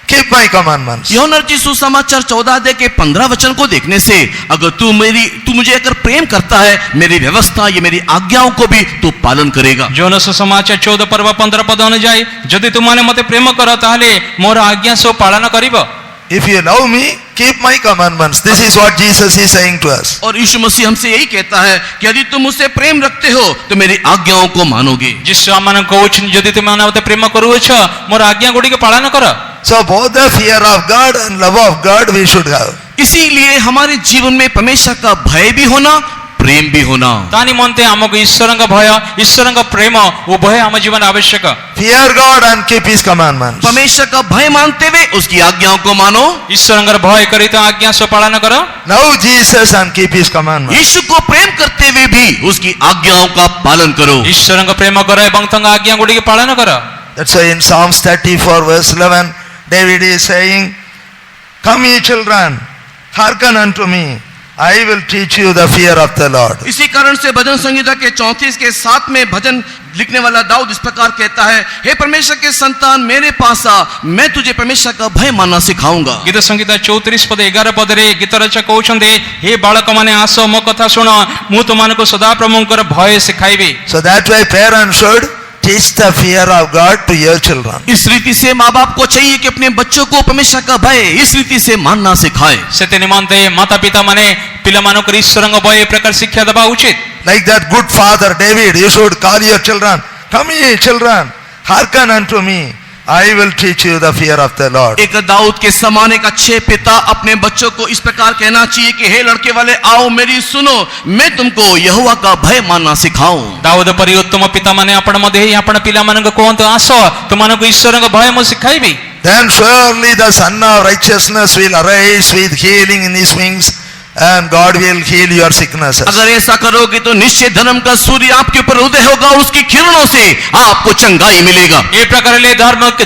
keep my commandments. यूहन्ना रचित सुसमाचार 14 अध्याय के 15 वचन को देखने से, अगर तू मुझे अगर प्रेम करता है, मेरी व्यवस्था, ये मेरी आज्ञाओं को भी तू पालन करेगा। जोन सुसमाचार 14 पर्व 15 पद अनुଯାयी जदि तुमने मते प्रेम कर, ताहले मोर आज्ञा सब पालन करिबो। If you love me, keep my commandments. This is what Jesus is saying to us. और यीशु मसीह हमसे यही कहता है कि यदि तुम मुझसे प्रेम रखते हो तो मेरी आज्ञाओं को मानोगे। जिस आमान कहउछ, जदि तुमने मते प्रेम करूछ, मोर आज्ञा गुडी के पालन कर। So both the fear of God and love of God we should have. इसीलिए हमारे जीवन में परमेश्वर का भय भी होना, प्रेम भी होना। तानी मनते हमको ईश्वरଙ୍କ भय, ईश्वरଙ୍କ प्रेम उभय हम जीवन आवश्यक। Fear God and keep his commandments. परमेश्वर का भय मानते हुए उसकी आज्ञाओं को मानो। ईश्वरଙ୍କ भय करी तो आज्ञा सब पालन करो। Love Jesus and keep his commandments. यीशु को प्रेम करते हुए भी उसकी आज्ञाओं का पालन करो। ईश्वरଙ୍କ प्रेम करो एवं तंग आज्ञा गुडी के पालन करो। That's why in Psalms 34 verse 11 David is saying, come ye children, hearken unto me, I will teach you the fear of the Lord. इसी कारण से भजन संहिता के 34 के 7 में भजन लिखने वाला दाऊद इस प्रकार कहता है, हे परमेश्वर के संतान मेरे पास आ, मैं तुझे परमेश्वर का भय मानना सिखाऊंगा। ଗୀତ ସଂହିତା 34 ପଦ 11 ପଦରେ ଗୀତ ରଚକ କହୁଛନ୍ତି, ହେ ବାଳକମାନେ ଆସ ମୋ କଥା ଶୁଣ, ମୁଁ ତୁମମାନଙ୍କୁ ସଦାପ୍ରଭୁଙ୍କର ଭୟ ଶିଖାଇବି। So that way parents should teach the fear of God to your children. इस रीति से माँ बाप को चाहिए कि अपने बच्चों को परमेश्वर का भय इस रीति से मानना सिखाए। ସେଥି ନିମନ୍ତେ ମାତା ପିତା ମାନେ ପିଲାମାନଙ୍କୁ ଈଶ୍ୱରଙ୍କ ଭୟ ଏ ପ୍ରକାର ଶିକ୍ଷା ଦେବା ଉଚିତ। Like that good father David, you should call your children, come ye children, hearken unto me, I will teach you the fear of the Lord. एक दाऊद के समान एक अच्छे पिता अपने बच्चों को इस प्रकार कहना चाहिए कि हे लड़के वाले आओ मेरी सुनो, मैं तुमको यहोवा का भय मानना सिखाऊं। ଦାଉଦ ପରି ଉତ୍ତମ ପିତାମାନେ ଆପଣ ମଧ୍ୟ ହେଇ ଆପଣ ପିଲାମାନଙ୍କୁ କୁହନ୍ତୁ, ଆସ ତୁମମାନଙ୍କୁ ଈଶ୍ୱରଙ୍କ ଭୟ ମୁଁ ଶିଖାଇବି। Then surely the Son of Righteousness will arise with healing in his wings, and God will heal your sicknesses. अगर ऐसा करोगे तो निश्चय धर्म का सूर्य आपके ऊपर उदय होगा, उसकी किरणों से आपको चंगाई मिलेगा। ଏ ପ୍ରକାରରେ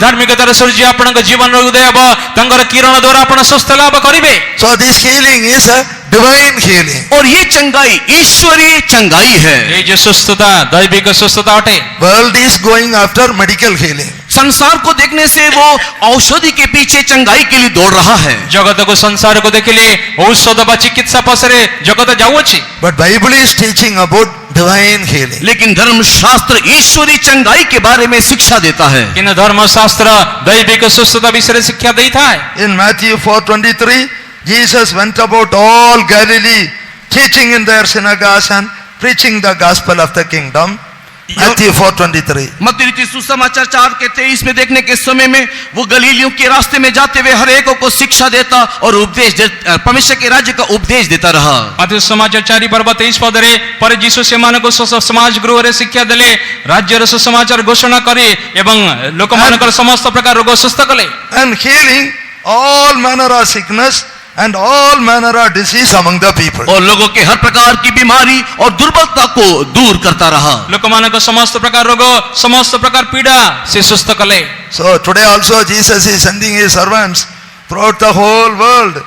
ଧାର୍ମିକତାର ସୂର୍ଯ୍ୟ ଆପଣଙ୍କ ଜୀବନର ଉଦୟ ହେବ, ତାଙ୍କର କିରଣ ଦ୍ୱାରା ଆପଣ ସୁସ୍ଥ ଲାଭ କରିବେ। So this healing is a divine healing. और ये चंगाई ईश्वरीय चंगाई है। ଏଇ ଯୋଉ ସୁସ୍ଥତା ଦୈବିକ ସୁସ୍ଥତା ଅଟେ। World is going after medical healing. संसार को देखने से वो औषधि के पीछे चंगाई के लिए दौड़ रहा है। ଜଗତକୁ ସଂସାରକୁ ଦେଖିଲେ ଔଷଧ ବା ଚିକିତ୍ସା ପଛରେ ଜଗତ ଯାଉଅଛି। But Bible is teaching about divine healing. लेकिन धर्मशास्त्र ईश्वरीय चंगाई के बारे में शिक्षा देता है। କିନ୍ତୁ ଧର୍ମଶାସ୍ତ୍ର ଦୈବିକ ସୁସ୍ଥତା ବିଷୟରେ ଶିକ୍ଷା ଦେଇଥାଏ। In Matthew 4:23, Jesus went about all Galilee, teaching in their synagogues and preaching the gospel of the kingdom. Matthew 4:23. मत्ती सुसमाचार 4:23 में देखने के समय में वो गलीलियों के रास्ते में जाते हुए हर एक को शिक्षा देता और उपदेश परमेश्वर के राज्य का उपदेश देता रहा। ମାର୍କୋସ ସମାଚାର 4 ପର୍ବ 23 ପଦରେ ପରେ ଯୀଶୁ ସେମାନଙ୍କୁ ସମାଜ ଗୃହରେ ଶିକ୍ଷା ଦେଲେ, ରାଜ୍ୟର ସୁସମାଚାର ଘୋଷଣା କରି ଏବଂ ଲୋକମାନଙ୍କର ସମସ୍ତ ପ୍ରକାର ରୋଗ ସୁସ୍ଥ କଲେ। And healing all manner of sickness and all manner of disease among the people. और लोगों के हर प्रकार की बीमारी और दुर्बलता को दूर करता रहा। ଲୋକମାନଙ୍କ ସମସ୍ତ ପ୍ରକାର ରୋଗ ସମସ୍ତ ପ୍ରକାର ପୀଡ଼ା ସେ ସୁସ୍ଥ କଲେ। So today also Jesus is sending his servants throughout the whole world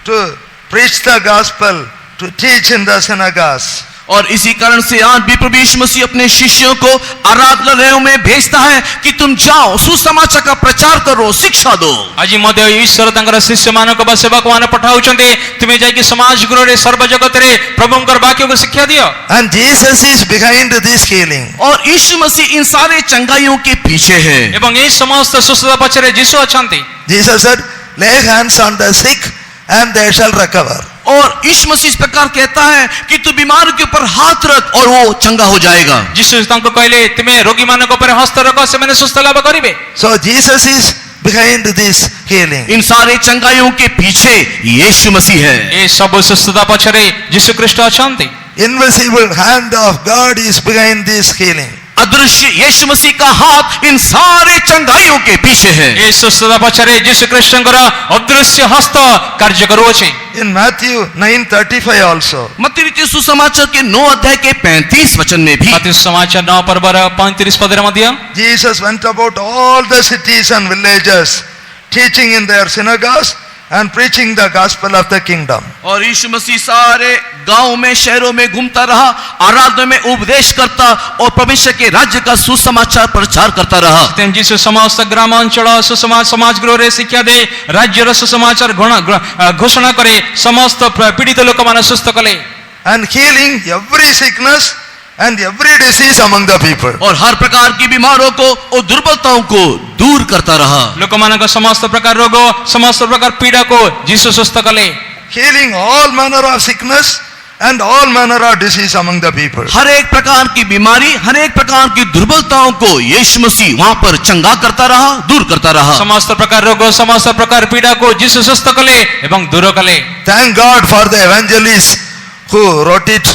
to preach the gospel, to teach in the synagogues. और इसी कारण से आज भी प्रभु यीशु मसीह अपने शिष्यों को आराधनालयों में भेजता है कि तुम जाओ सुसमाचार का प्रचार करो, शिक्षा दो। ଆଜି ମଧ୍ୟ ଈଶ୍ୱର ତାଙ୍କର ଶିଷ୍ୟମାନଙ୍କ ବା ସେବକମାନେ ପଠାଉଛନ୍ତି, ତୁମେ ଯାଇକି ସମାଜ ଗୃହରେ ସର୍ବ ଜଗତରେ ପ୍ରଭୁଙ୍କର ବାକ୍ୟକୁ ଶିକ୍ଷା ଦିଅ। And Jesus is behind this healing. और यीशु मसीह इन सारे चंगाइयों के पीछे है। ଏବଂ ଏହି ସମସ୍ତ ସୁସ୍ଥତା ପଛରେ ଯୀଶୁ ଅଛନ୍ତି। Jesus said, lay hands on the sick and they shall recover. और यीशु मसीह इस प्रकार कहता है कि तू बीमार के ऊपर हाथ रख और वो चंगा हो जाएगा। ଯୀଶୁ ତାଙ୍କୁ କହିଲେ, ତୁମେ ରୋଗୀମାନଙ୍କ ଉପରେ ହସ୍ତ ରଖ, ସେମାନେ ସୁସ୍ଥ ଲାଭ କରିବେ। So Jesus is behind this healing. इन सारे चंगाइयों के पीछे यीशु मसीह है। ଏ ସବୁ ସୁସ୍ଥତା ପଛରେ ଯୀଶୁ ଖ୍ରୀଷ୍ଟ ଅଛନ୍ତି। Invisible hand of God is behind this healing. अदृश्य यीशु मसीह का हाथ इन सारे चंगाइयों के पीछे है। ଏ ସୁସ୍ଥତା ପଛରେ ଯୀଶୁ ଖ୍ରୀଷ୍ଟଙ୍କର ଅଦୃଶ୍ୟ ହସ୍ତ କାର୍ଯ୍ୟ କରୁଅଛି। In Matthew 9:35 also. मत्ती सुसमाचार के 9 अध्याय के 35 वचन में भी ମାର୍କୋସ ସମାଚାର 9 ପର୍ବର 35 ପଦରେ ମଧ୍ୟ Jesus went about all the cities and villages, teaching in their synagogues and preaching the gospel of the kingdom. और यीशु मसीह सारे गांव में शहरों में घूमता रहा, आराधना में उपदेश करता और परमेश्वर के राज्य का सुसमाचार प्रचार करता रहा। ଯୀଶୁ ସମସ୍ତ ଗ୍ରାମ ଅଞ୍ଚଳ ସମାଜ ଗୃହରେ ଶିକ୍ଷା ଦେଇ ରାଜ୍ୟର ସୁସମାଚାର ଘୋଷଣା କରି ସମସ୍ତ ପୀଡ଼ିତ ଲୋକମାନେ ସୁସ୍ଥ କଲେ। And healing every sickness and every disease among the people. और हर प्रकार की बीमारों को और दुर्बलताओं को दूर करता रहा। ଲୋକମାନଙ୍କ ସମସ୍ତ ପ୍ରକାର ରୋଗ ସମସ୍ତ ପ୍ରକାର ପୀଡ଼ାକୁ ଯୀଶୁ ସୁସ୍ଥ କଲେ। Healing all manner of sickness and all manner of disease among the people. हर एक प्रकार की बीमारी, हर एक प्रकार की दुर्बलताओं को यीशु मसीह वहां पर चंगा करता रहा, दूर करता रहा। ସମସ୍ତ ପ୍ରକାର ରୋଗ ସମସ୍ତ ପ୍ରକାର ପୀଡ଼ାକୁ ଯୀଶୁ ସୁସ୍ଥ କଲେ ଏବଂ ଦୂର କଲେ। Thank God for the evangelists who wrote it,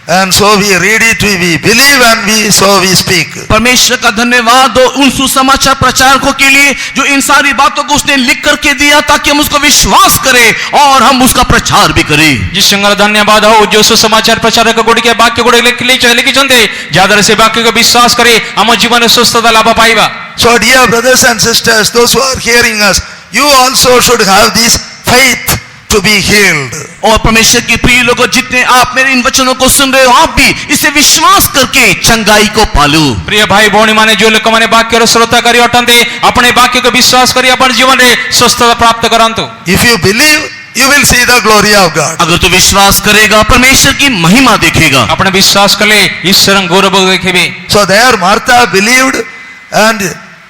and so we read it, we believe, and so we speak. परमेश्वर का धन्यवाद हो उन सुसमाचार प्रचारकों के लिए जो इन सारी बातों को उसने लिख करके दिया ताकि हम उसको विश्वास करें और हम उसका प्रचार भी करें। ଯୀଶୁଙ୍କର ଧନ୍ୟବାଦ ହଉ ଯୋଉ ସୁସମାଚାର ପ୍ରଚାରକ ଗୁଡ଼ିକ ବାକ୍ୟ ଗୁଡ଼ିକ ଲେଖିଛନ୍ତି, ଯାହାଦ୍ୱାରା ସେ ବାକ୍ୟକୁ ବିଶ୍ୱାସ କରି ଆମ ଜୀବନରେ ସୁସ୍ଥତା ଲାଭ ପାଇବା। So dear brothers and sisters, those who are hearing us, you also should have this faith to be healed. और परमेश्वर के प्रिय लोगों, जितने आप मेरे इन वचनों को सुन रहे हो, आप भी इसे विश्वास करके चंगाई को पालो। प्रिय भाई भौणी माने जो लोक माने वाक्यर श्रोता करी अटंती अपने वाक्य को विश्वास करी अपन जीवन रे स्वस्थता प्राप्त करंतु। If you believe, you will see the glory of God. अगर तू विश्वास करेगा, परमेश्वर की महिमा देखेगा। अपने विश्वास कले ईश्वर गौरव देखेबे। So there Martha believed, and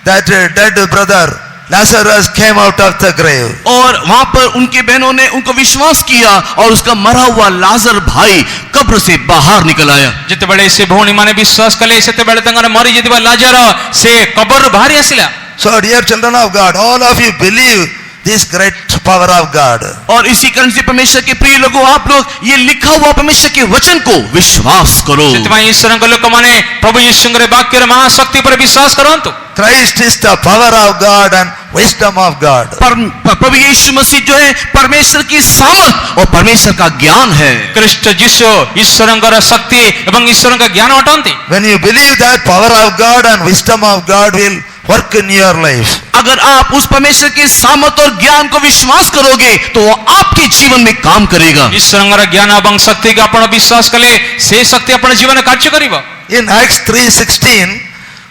that dead brother Lazarus came out of the grave. और वहां पर उनके बहनों ने उनको विश्वास किया और उसका मरा हुआ लाजर भाई कब्र से बाहर निकल आया। जिते बड़े से भौणी माने विश्वास कले सेते बड़े तंगर मरी जितबा लाजर से कबर बाहरी आसिला। So dear children of God, all of you believe this great power of God. और इसी कारण से परमेश्वर के प्रिय लोगों, आप लोग ये लिखा हुआ परमेश्वर के वचन को विश्वास करो। ସେଥିପାଇଁ ଈଶ୍ୱରଙ୍କ ଲୋକମାନେ ପ୍ରଭୁ ଯୀଶୁଙ୍କର ବାକ୍ୟର ମହାଶକ୍ତି ଉପରେ ବିଶ୍ୱାସ କରନ୍ତୁ। Christ is the power of God and wisdom of God. प्रभु यीशु मसीह जो है परमेश्वर की सामर्थ और परमेश्वर का ज्ञान है। ଖ୍ରୀଷ୍ଟ ଯୀଶୁ ଈଶ୍ୱରଙ୍କର ଶକ୍ତି ଏବଂ ଈଶ୍ୱରଙ୍କ ଜ୍ଞାନ ଅଟନ୍ତି। When you believe that power of God and wisdom of God will work in your life, अगर आप उस परमेश्वर के सामर्थ और ज्ञान को विश्वास करोगे तो वो आपके जीवन में काम करेगा। ଈଶ୍ୱରଙ୍କର ଜ୍ଞାନ ଏବଂ ଶକ୍ତିକୁ ଆପଣ ବିଶ୍ୱାସ କଲେ ସେ ଶକ୍ତି ଆପଣ ଜୀବନରେ କାର୍ଯ୍ୟ କରିବ। in Acts 3:16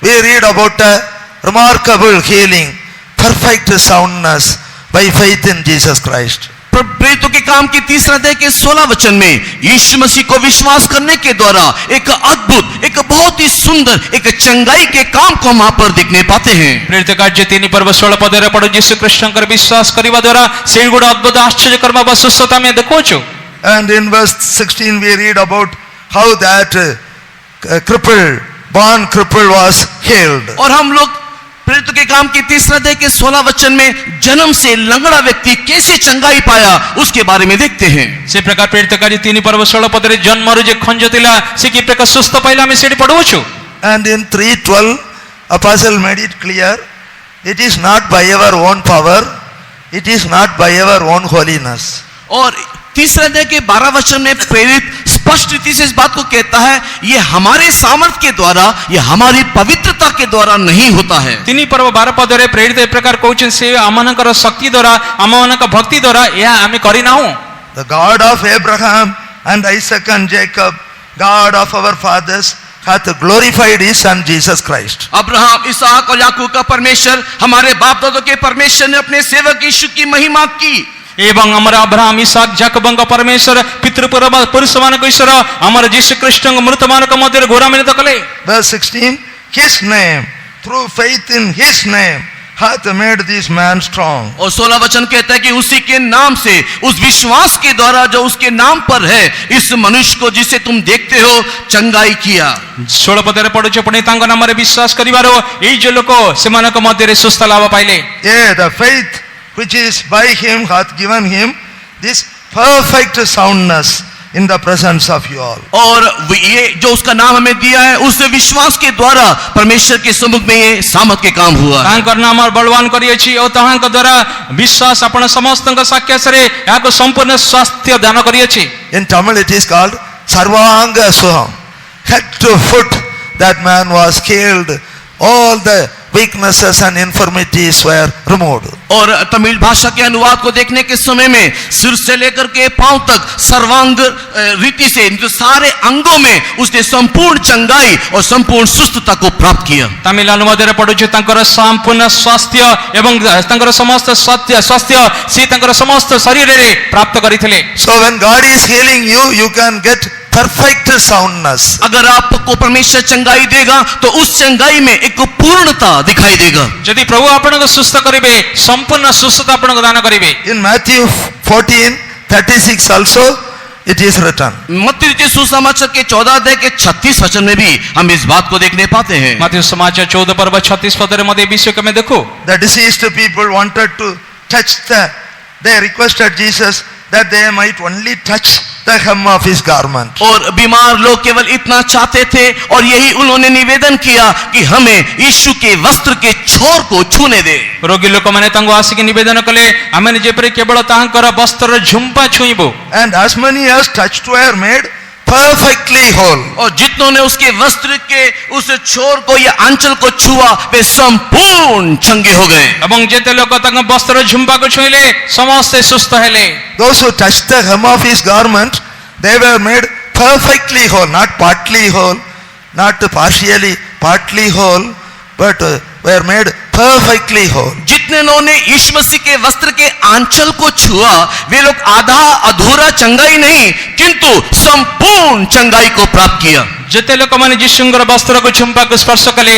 we read about a remarkable healing, perfect soundness by faith in Jesus Christ. प्रेरितों के काम की 3 अध्याय के 16 वचन में यीशु मसीह को विश्वास करने के द्वारा एक अद्भुत, एक बहुत ही सुंदर, एक चंगाई के काम को हम वहां पर देखने पाते हैं। ପ୍ରେରିତ କାର୍ଯ୍ୟ 3 ପର୍ବ 16 ପଦରେ ପଢୁ ଯୀଶୁ ଖ୍ରୀଷ୍ଟଙ୍କର ବିଶ୍ୱାସ କରିବା ଦ୍ୱାରା ସେଇ ଗୁଡ ଅଦ୍ଭୁତ ଆଶ୍ଚର୍ଯ୍ୟକର୍ମ ବା ସୁସ୍ଥତା ଆମେ ଦେଖୁଛୁ। And in verse 16 we read about how that born cripple was healed. और हम लोग प्रेरितों के काम की 3 अध्याय के 16 वचन में जन्म से लंगड़ा व्यक्ति कैसे चंगाई पाया उसके बारे में देखते हैं। ସେ ପ୍ରକାର ପ୍ରେରିତ କାର୍ଯ୍ୟ 3 ପର୍ବ 16 ପଦରେ ଜନ୍ମରୁ ଯେ ଖଞ୍ଜ ଥିଲା ସେ କି ପ୍ରକାର ସୁସ୍ଥ ପାଇଲା ଆମେ ସେଠି ପଢୁଛୁ। And in 3:12 apostle made it clear, it is not by our own power, it is not by our own holiness. और 3 अध्याय के 12 वचन में प्रेरित स्पष्ट रीति से इस बात को कहता है, ये हमारे सामर्थ के द्वारा, ये हमारी पवित्रता के द्वारा नहीं होता है। 3 ପର୍ବ 12 ପଦରେ ପ୍ରେରିତ ଏ ପ୍ରକାର କହୁଛନ୍ତି ସେ ଆମମାନଙ୍କର ଶକ୍ତି ଦ୍ୱାରା ଆମମାନଙ୍କ ଭକ୍ତି ଦ୍ୱାରା ଏହା ଆମେ କରିନାହୁଁ। The God of Abraham and Isaac and Jacob, God of our fathers, hath glorified his son Jesus Christ. Abraham, इसहाक और याकूब का परमेश्वर, हमारे बाप दादों के परमेश्वर ने अपने सेवक यीशु की महिमा की। ଏବଂ ଆମର ଅବ୍ରାହମ ଇସାକ ଯାକୋବଙ୍କ ପରମେଶ୍ୱର ପୁରୁଷମାନଙ୍କ ଈଶ୍ୱର ଆମର ଯୀଶୁ ଖ୍ରୀଷ୍ଟଙ୍କ ମୃତମାନଙ୍କ ମଧ୍ୟରେ ଗୌରବାନ୍ୱିତ କଲେ। Verse 16, his name, through faith in his name, hath made this man strong. और 16 वचन कहता है कि उसी के नाम से, उस विश्वास के द्वारा जो उसके नाम पर है, इस मनुष्य को जिसे तुम देखते हो चंगाई किया। 16 ପଦରେ ପଢୁଛୁ ପୁଣି ତାଙ୍କ ନାମରେ ବିଶ୍ୱାସ କରିବାରୁ ଏଇ ଯୋଉ ଲୋକ ସେମାନଙ୍କ ମଧ୍ୟରେ ସୁସ୍ଥ ଲାଭ ପାଇଲେ। Yeah, the faith which is by him hath given him this perfect soundness in the presence of you all. और ये जो उसका नाम हमें दिया है, उस विश्वास के द्वारा परमेश्वर के सम्मुख में ये सामर्थ के काम हुआ। ତାଙ୍କର ନାମ ବଳବାନ କରିଅଛି ଓ ତାହାଙ୍କ ଦ୍ୱାରା ବିଶ୍ୱାସ ଆପଣ ସମସ୍ତଙ୍କ ସାକ୍ଷାତରେ ଏହାକୁ ସମ୍ପୂର୍ଣ୍ଣ ସ୍ୱାସ୍ଥ୍ୟ ଦାନ କରିଅଛି। In Tamil it is called Sarvanga Suham. Head to foot that man was healed. All the weaknesses and infirmities were removed. और तमिल भाषा के अनुवाद को देखने के समय में सिर से लेकर के पांव तक सर्वांग रीति से जो सारे अंगों में उसने संपूर्ण चंगाई और संपूर्ण सुस्थता को प्राप्त किया। तमिल अनुवादରେ ପଢୁଛୁ ତାଙ୍କର ସମ୍ପୂର୍ଣ୍ଣ ସ୍ୱାସ୍ଥ୍ୟ ଏବଂ ତାଙ୍କର ସମସ୍ତ ସ୍ୱାସ୍ଥ୍ୟ ସେ ତାଙ୍କର ସମସ୍ତ ଶରୀରରେ ପ୍ରାପ୍ତ କରିଥିଲେ। So when God is healing you, you can get perfect soundness. अगर आपको परमेश्वर चंगाई देगा तो उस चंगाई में एक पूर्णता दिखाई देगा। ଯଦି ପ୍ରଭୁ ଆପଣଙ୍କୁ ସୁସ୍ଥ କରିବେ ସମ୍ପୂର୍ଣ୍ଣ ସୁସ୍ଥତା ଆପଣଙ୍କୁ ଦାନ କରିବେ। In Matthew 14:36 also it is written. मत्ती सुसमाचार के 14 अध्याय के 36 वचन में भी हम इस बात को देखने पाते हैं। मत्ती समाचार 14 पर्व 36 पदରେ ମଧ୍ୟ विषय को मैं देखो। The deceased people wanted to touch they requested Jesus that they might only touch the hem of his garment. और बीमार लोग केवल इतना चाहते थे और यही उन्होंने निवेदन किया कि हमें यीशु के वस्त्र के छोर को छूने दे। रोगी लोक माने तांको आसिक निवेदन कले आमे जेपरि केवल तांकर वस्त्र Jhumpa छुइबो। And as many as touched were made perfectly whole. और जितनों ने उसके वस्त्र के उस छोर को या आंचल को छुआ वे संपूर्ण चंगे हो गए। ଏବଂ ଯେତେ ଲୋକ ତାଙ୍କ ବସ୍ତ୍ର ଝୁମ୍ପାକୁ ଛୁଇଁଲେ ସମସ୍ତେ ସୁସ୍ଥ ହେଲେ। Those who touched the hem of his garment, they were made perfectly whole, not partly whole, not partly whole, but were made perfectly whole. जितने लोगों ने यीशु मसीह के वस्त्र के आंचल को छुआ वे लोग आधा अधूरा चंगाई नहीं किंतु संपूर्ण चंगाई को प्राप्त किया। ଯେତେ ଲୋକମାନେ ଯୀଶୁଙ୍କର ବସ୍ତ୍ରକୁ ଝୁମ୍ପାକୁ ସ୍ପର୍ଶ କଲେ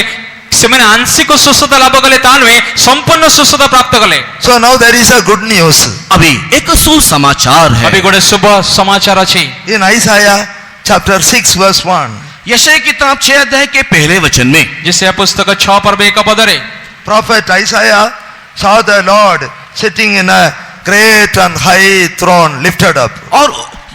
ସେମାନେ ଆଂଶିକ ସୁସ୍ଥତା ଲାଭ କଲେ ତା ନୁହେଁ ସମ୍ପୂର୍ଣ୍ଣ ସୁସ୍ଥତା ପ୍ରାପ୍ତ କଲେ। So now there is a good news. अभी एक सुसमाचार है। अभी ଗୋଟେ ଶୁଭ ସମାଚାର ଅଛି। In Isaiah chapter 6 verse 1, यशायाह की किताब 6 अध्याय के पहले वचन में यशायाह पुस्तक 6 पर्व 1 पदରେ prophet Isaiah saw the Lord sitting in a great and high throne lifted up. और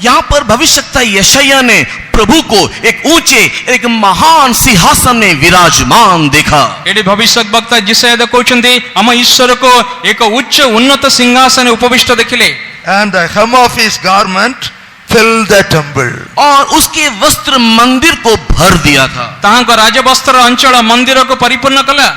यहाँ पर भविष्यवक्ता यशायाह ने प्रभु को एक ऊंचे एक महान सिंहासन में विराजमान देखा। एडी भविष्यवक्ता यशायाह कहउछन्ती हम ईश्वर को एक उच्च उन्नत सिंहासन उपविष्ट देखिले। And the hem of his garment filled the temple. और उसके वस्त्र मंदिर को भर दिया था। ताहाको राजवस्त्र अंचल मंदिर को परिपूर्ण कला।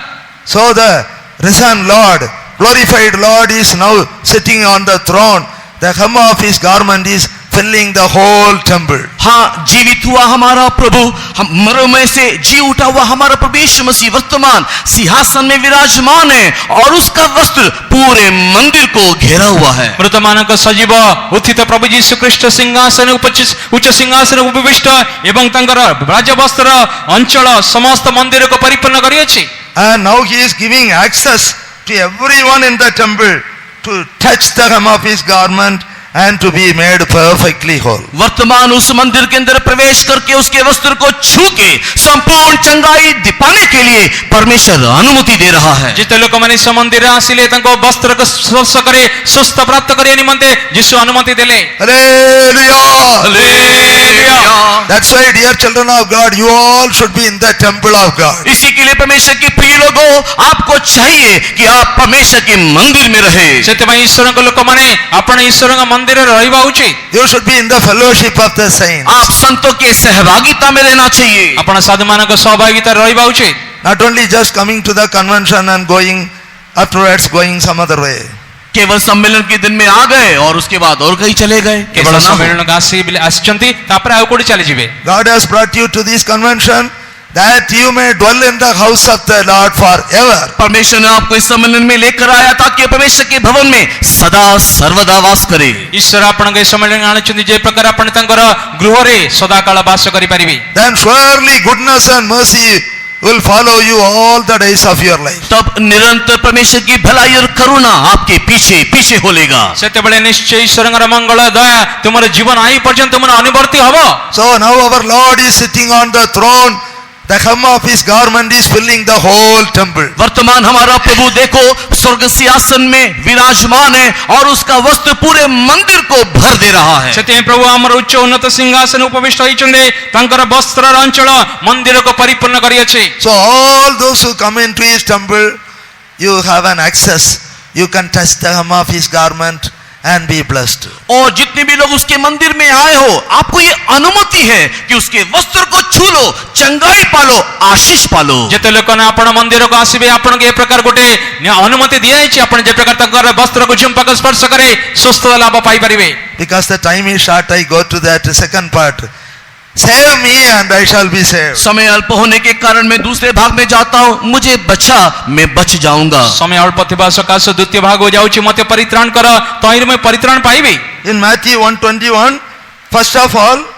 So the risen Lord, glorified Lord is now sitting on the throne. The hem of his garment is filling the whole temple. हाँ, जीवित हुआ हमारा प्रभु, हम मरों में से जी उठा हुआ हमारा प्रभु यीशु मसीह वर्तमान सिंहासन में विराजमान है और उसका वस्त्र पूरे मंदिर को घेरा हुआ है। वर्तमानक सजीव उत्थित प्रभु यीशु ख्रीष्ट सिंहासन उच्च सिंहासन उपविष्ट एवं तंकर राजवस्त्र अंचल समस्त मंदिर को परिपूर्ण करियछि। And now he is giving access to everyone in the temple to touch the hem of his garment and to be made perfectly whole. वर्तमान उस मंदिर के अंदर प्रवेश करके उसके वस्त्र को छू के संपूर्ण चंगाई दिपाने के लिए परमेश्वर अनुमति दे रहा है। जिते लोक माने मंदिर आसिले तांको वस्त्र को स्पर्श करे सुस्थ प्राप्त करे निमंते यीशु अनुमति देले। Hallelujah! Hallelujah. That's why, dear children of God, you all should be in the temple of God. इसी के लिए परमेश्वर के प्रिय लोगों आपको चाहिए कि आप परमेश्वर के मंदिर में रहे। सेते भाई ईश्वर को लोक माने आपण ईश्वर का मंदिर रहबा उचित। You should be in the fellowship of the saints. आप संतों के सहभागिता में रहना चाहिए। आपण साधु मानक सहभागिता रहबा उचित। Not only just coming to the convention and going afterwards going some other way. केवल सम्मेलन के दिन में आ गए और उसके बाद और कहीं चले गए। केवल सम्मेलन का आसिचंती तापर आउ कोडी चली जिवे। God has brought you to this convention that you may dwell in the house of the Lord forever. परमेश्वर ने आपको इस सम्मेलन में लेकर आया ताकि परमेश्वर के भवन में सदा सर्वदा वास करे। ईश्वर आपण के सम्मेलन आनचंती जे प्रकार आपण तंकर गृह रे सदा काल वास करि परिबे। Then surely goodness and mercy will follow you all the days of your life. तब निरंतर परमेश्वर की भलाई और करुणा आपके पीछे पीछे होलेगा। सेते बेले निश्चय ईश्वरंगर मंगल दया तुमर जीवन आई पर्यंत तुमर अनुवर्ती हबो। So now our Lord is sitting on the throne. The hem of his garment is filling the whole temple. वर्तमान हमारा प्रभु देखो स्वर्ग सिंहासन में विराजमान है और उसका वस्त्र पूरे मंदिर को भर दे रहा है। सेते प्रभु हमर उच्च उन्नत सिंहासन उपविष्ट होइचंदे तंकर वस्त्र अंचल मंदिर को परिपूर्ण करियछि। So all those who come into his temple, you have an access. You can touch the hem of his garment and be blessed. और जितने भी लोग उसके मंदिर में आए हो आपको ये अनुमति है कि उसके वस्त्र को छू लो, चंगाई पालो, आशीष पालो। जेते लोक ने आपण मंदिर को आसीबे आपण के प्रकार गोटे अनुमति दिया छि आपण जे प्रकार तंकर वस्त्र को झुंपा को स्पर्श करे स्वस्थ लाभ पाई परिबे। Because the time is short, I go to that second part. Save me and I shall be saved. समय अल्प होने के कारण मैं दूसरे भाग में जाता हूँ, मुझे बचा मैं बच जाऊंगा। समय अल्प थिबा सकाश द्वितीय भाग हो जाउछि मते परित्राण कर तहिर में परित्राण पाइबे। In Matthew 1:21, first of all,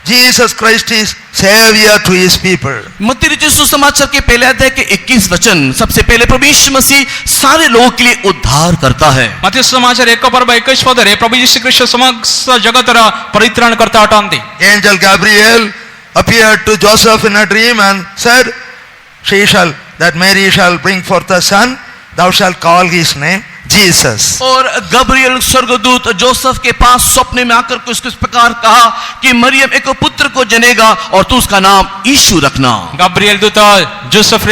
Jesus Christ is Savior to his people. मत्ती रचित सुसमाचार के पहले अध्याय के 21 वचन सबसे पहले प्रभु यीशु मसीह सारे लोगों के लिए उद्धार करता है। मत्ती सुसमाचार 1 पर्व 21 पदरे प्रभु यीशु ख्रीष्ट समस्त जगतर परित्राण करता अटन्ति। Angel Gabriel appeared to Joseph in a dream and said, that Mary shall bring forth a son, thou shalt call his name Jesus. और गब्रियल स्वर्गदूत जोसेफ के पास स्वप्न में आकर उसको इस प्रकार कहा कि मरियम एक पुत्र को जनेगा और तू उसका नाम यीशु रखना। गब्रिएल दूत जोसेफ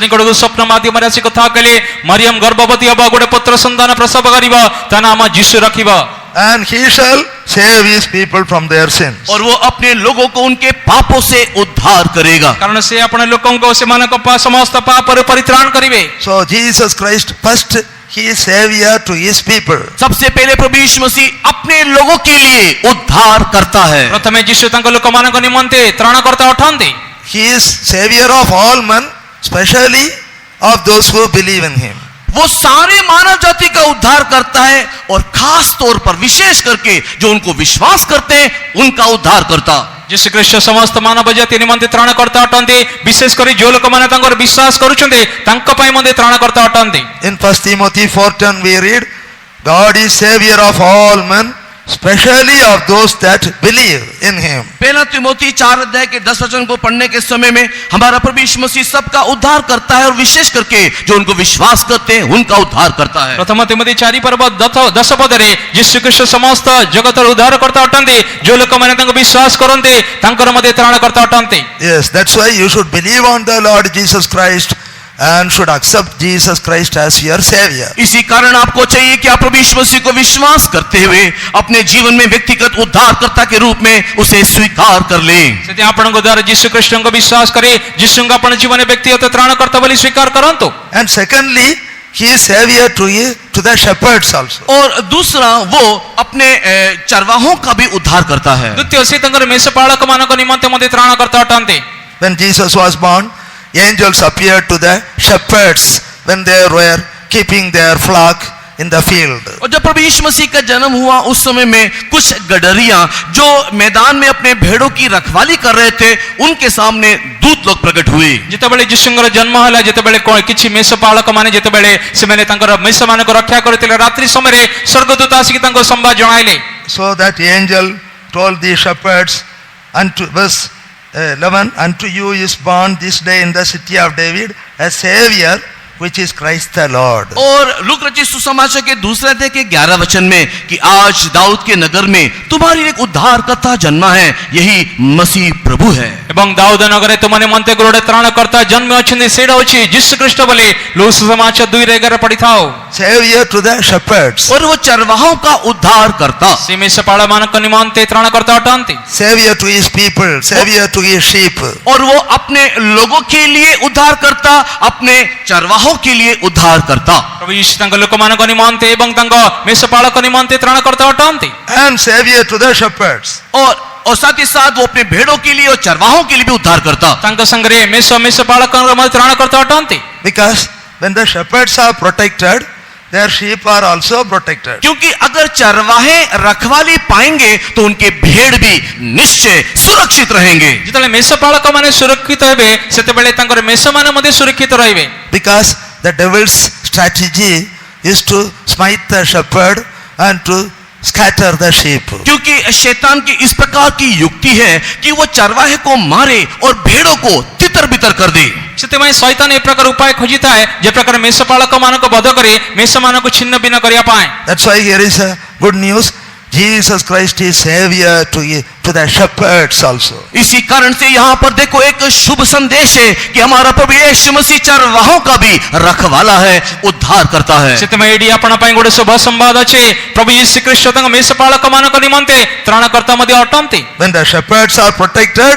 निकटକୁ स्वप्न माध्यमରେ ଆସି କଥା କହିଲେ ମରିୟମ ଗର୍ଭବତୀ ହେବ ଗୋଟେ ପୁତ୍ର ସନ୍ତାନ ପ୍ରସବ କରିବ ତା ନାମ ଯୀଶୁ ରଖିବ। and he shall save his people from their sins. और वो अपने लोगों को उनके पापों से उद्धार करेगा। କାରଣ ସେ ଆପଣ ଲୋକଙ୍କ ସେମାନଙ୍କ ସମସ୍ତ ପାପରୁ ପରିତ୍ରାଣ କରିବେ। So Jesus Christ first he is savior to his people. सबसे पहले प्रभु यीशु मसीह अपने लोगों के लिए उद्धार करता है। ପ୍ରଥମେ ଯୀଶୁ ତାଙ୍କ ଲୋକମାନଙ୍କ ନିମନ୍ତେ ତ୍ରାଣକର୍ତ୍ତା ଅଟନ୍ତି। He is savior of all men, especially of those who believe in him. वो सारे मानव जाति का उद्धार करता है और खास तौर पर विशेष करके जो उनको विश्वास करते हैं उनका उद्धार करता। ଯୀଶୁ ଖ୍ରୀଷ୍ଟ ସମସ୍ତ ମାନବ ଜାତି ନିମନ୍ତେ ତ୍ରାଣକର୍ତ୍ତା ଅଟନ୍ତି। ବିଶେଷ କରି ଯେଉଁ ଲୋକମାନେ ତାଙ୍କର ବିଶ୍ୱାସ କରୁଛନ୍ତି ତାଙ୍କ ପାଇଁ ମଧ୍ୟ ତ୍ରାଣକର୍ତ୍ତା ଅଟନ୍ତି। In 1 Timothy 4:10 we read, God is savior of all men, especially of those that believe in him. पहला तिमोथी 4 अध्याय के 10 वचन को पढ़ने के समय में हमारा प्रभु यीशु मसीह सबका उद्धार करता है और विशेष करके जो उनको विश्वास करते हैं उनका उद्धार करता है। ପ୍ରଥମ ତିମୋଥୀ 4 ପର୍ବ 10 ପଦରେ ଯୀଶୁ ଖ୍ରୀଷ୍ଟ ସମସ୍ତ ଜଗତର ଉଦ୍ଧାରକର୍ତ୍ତା ଅଟନ୍ତି। ଯେଉଁ ଲୋକମାନେ ତାଙ୍କୁ ବିଶ୍ୱାସ କରନ୍ତି ତାଙ୍କର ମଧ୍ୟ ତ୍ରାଣକର୍ତ୍ତା ଅଟନ୍ତି। Yes, that's why you should believe on the Lord Jesus Christ and should accept Jesus Christ as your savior. इसी कारण आपको चाहिए कि आप प्रभु यीशु मसीह को विश्वास करते हुए अपने जीवन में व्यक्तिगत उद्धारकर्ता के रूप में उसे स्वीकार कर लें। ସେଥିପାଇଁ ଆପଣଙ୍କ ଦ୍ୱାରା ଯୀଶୁ ଖ୍ରୀଷ୍ଟଙ୍କୁ ବିଶ୍ୱାସ କରି ଯୀଶୁଙ୍କୁ ଆପଣ ଜୀବନରେ ବ୍ୟକ୍ତିଗତ ତ୍ରାଣକର୍ତ୍ତା ବୋଲି ସ୍ୱୀକାର କରନ୍ତୁ। And secondly, he is savior to the shepherds also. और दूसरा वो अपने चरवाहों का भी उद्धार करता है। ଦ୍ୱିତୀୟ ସେ ତାଙ୍କର ମେଷପାଳକମାନଙ୍କ ନିମନ୍ତେ ମଧ୍ୟ ତ୍ରାଣକର୍ତ୍ତା ଅଟନ୍ତି। When Jesus was born, angels appeared to the shepherds when they were keeping their flock in the field. और जब प्रभु यीशु मसीह का जन्म हुआ उस समय में कुछ गडरियां जो मैदान में अपने भेड़ों की रखवाली कर रहे थे उनके सामने दूत लोग प्रकट हुए। ଯେତେବେଳେ ଯୀଶୁଙ୍କର ଜନ୍ମ ହେଲା ଯେତେବେଳେ କିଛି ମେଷପାଳକମାନେ ଯେତେବେଳେ ସେମାନେ ତାଙ୍କର ମେଷମାନଙ୍କୁ ରକ୍ଷା କରିଥିଲେ ରାତ୍ରି ସମୟରେ ସ୍ୱର୍ଗଦୂତ ଆସିକି ତାଙ୍କୁ ସମ୍ବାଦ ଜଣାଇଲେ। So that angel told the shepherds, unto verse 11, unto you is born this day in the city of David a savior which is Christ the Lord. और लूक रचित सुसमाचार के दूसरे अध्याय के 11 वचन में कि आज दाऊद के नगर में तुम्हारी एक उद्धारकर्ता जन्मा है, यही मसीह प्रभु है। ଏବଂ ଦାଉଦ ନଗରରେ ତୁମ ନିମନ୍ତେ ଗୋଟେ ତ୍ରାଣକର୍ତ୍ତା ଜନ୍ମ ଅଛନ୍ତି ସେଇଟା ହେଉଛି ଯୀଶୁ ଖ୍ରୀଷ୍ଟ ବୋଲି ଲୁକ ସୁସମାଚାର 2:11 ପଢିଥାଉ। Savior to the shepherds. और वो चरवाहों का उद्धार करता। ସେ ମେଷପାଳମାନଙ୍କ ନିମନ୍ତେ ତ୍ରାଣକର୍ତ୍ତା ଅଟନ୍ତି। Savior to his people, savior to his sheep. और वो अपने लोगों के लिए उद्धार करता, अपने चरवाहों के लिए उद्धार करता। ପ୍ରଭୁ ଯୀଶୁ ତାଙ୍କ ଲୋକମାନଙ୍କ ନିମନ୍ତେ ଏବଂ ତାଙ୍କ ମେଷପାଳକ ନିମନ୍ତେ ତ୍ରାଣକର୍ତ୍ତା ଅଟନ୍ତି। And savior to the shepherds. और साथ ही साथ वो अपने भेड़ों के लिए और चरवाहों के लिए भी उद्धार करता। ତାଙ୍କ ସାଙ୍ଗରେ ମେଷପାଳକଙ୍କ ମଧ୍ୟ ତ୍ରାଣକର୍ତ୍ତା ଅଟନ୍ତି। Because when the shepherds are protected, their sheep are also protected. क्योंकि अगर चरवाहे रखवाली पाएंगे तो उनके भेड़ भी निश्चय सुरक्षित रहेंगे। ଯେତେବେଳେ ମେଷପାଳକମାନେ ସୁରକ୍ଷିତ ହେବେ ସେତେବେଳେ ତାଙ୍କର ମେଷମାନେ ମଧ୍ୟ ସୁରକ୍ଷିତ ରହିବେ। Because the devil's strategy is to smite the shepherd and to scatter the sheep. क्योंकि शैतान की इस प्रकार की युक्ति है कि वो चरवाहे को मारे और भेड़ों को तितर बितर कर दे। ସେଥିପାଇଁ ଶୈତାନ ଏ ପ୍ରକାର ଉପାୟ ଖୋଜିଥାଏ ଯେ ପ୍ରକାର ମେଷପାଳକମାନଙ୍କୁ ବଧ କରି ମେଷମାନଙ୍କୁ ଛିନ୍ନ ଭିନ୍ନ କରିବା ପାଇଁ। That's why here is a good news. Jesus Christ is savior to the shepherds also. इसी कारण से यहाँ पर देखो एक शुभ संदेश है कि हमारा प्रभु यीशु मसीह चरवाहों का भी रखवाला है, उद्धार करता है। ସେଥିପାଇଁ ଏଠି ଆପଣ ପାଇଁ ଗୋଟେ ଶୁଭ ସମ୍ବାଦ ଅଛି। ପ୍ରଭୁ ଯୀଶୁ ଖ୍ରୀଷ୍ଟ ତାଙ୍କ ମେଷପାଳକମାନଙ୍କ ନିମନ୍ତେ ତ୍ରାଣକର୍ତ୍ତା ମଧ୍ୟ ଅଟନ୍ତି। When the shepherds are protected,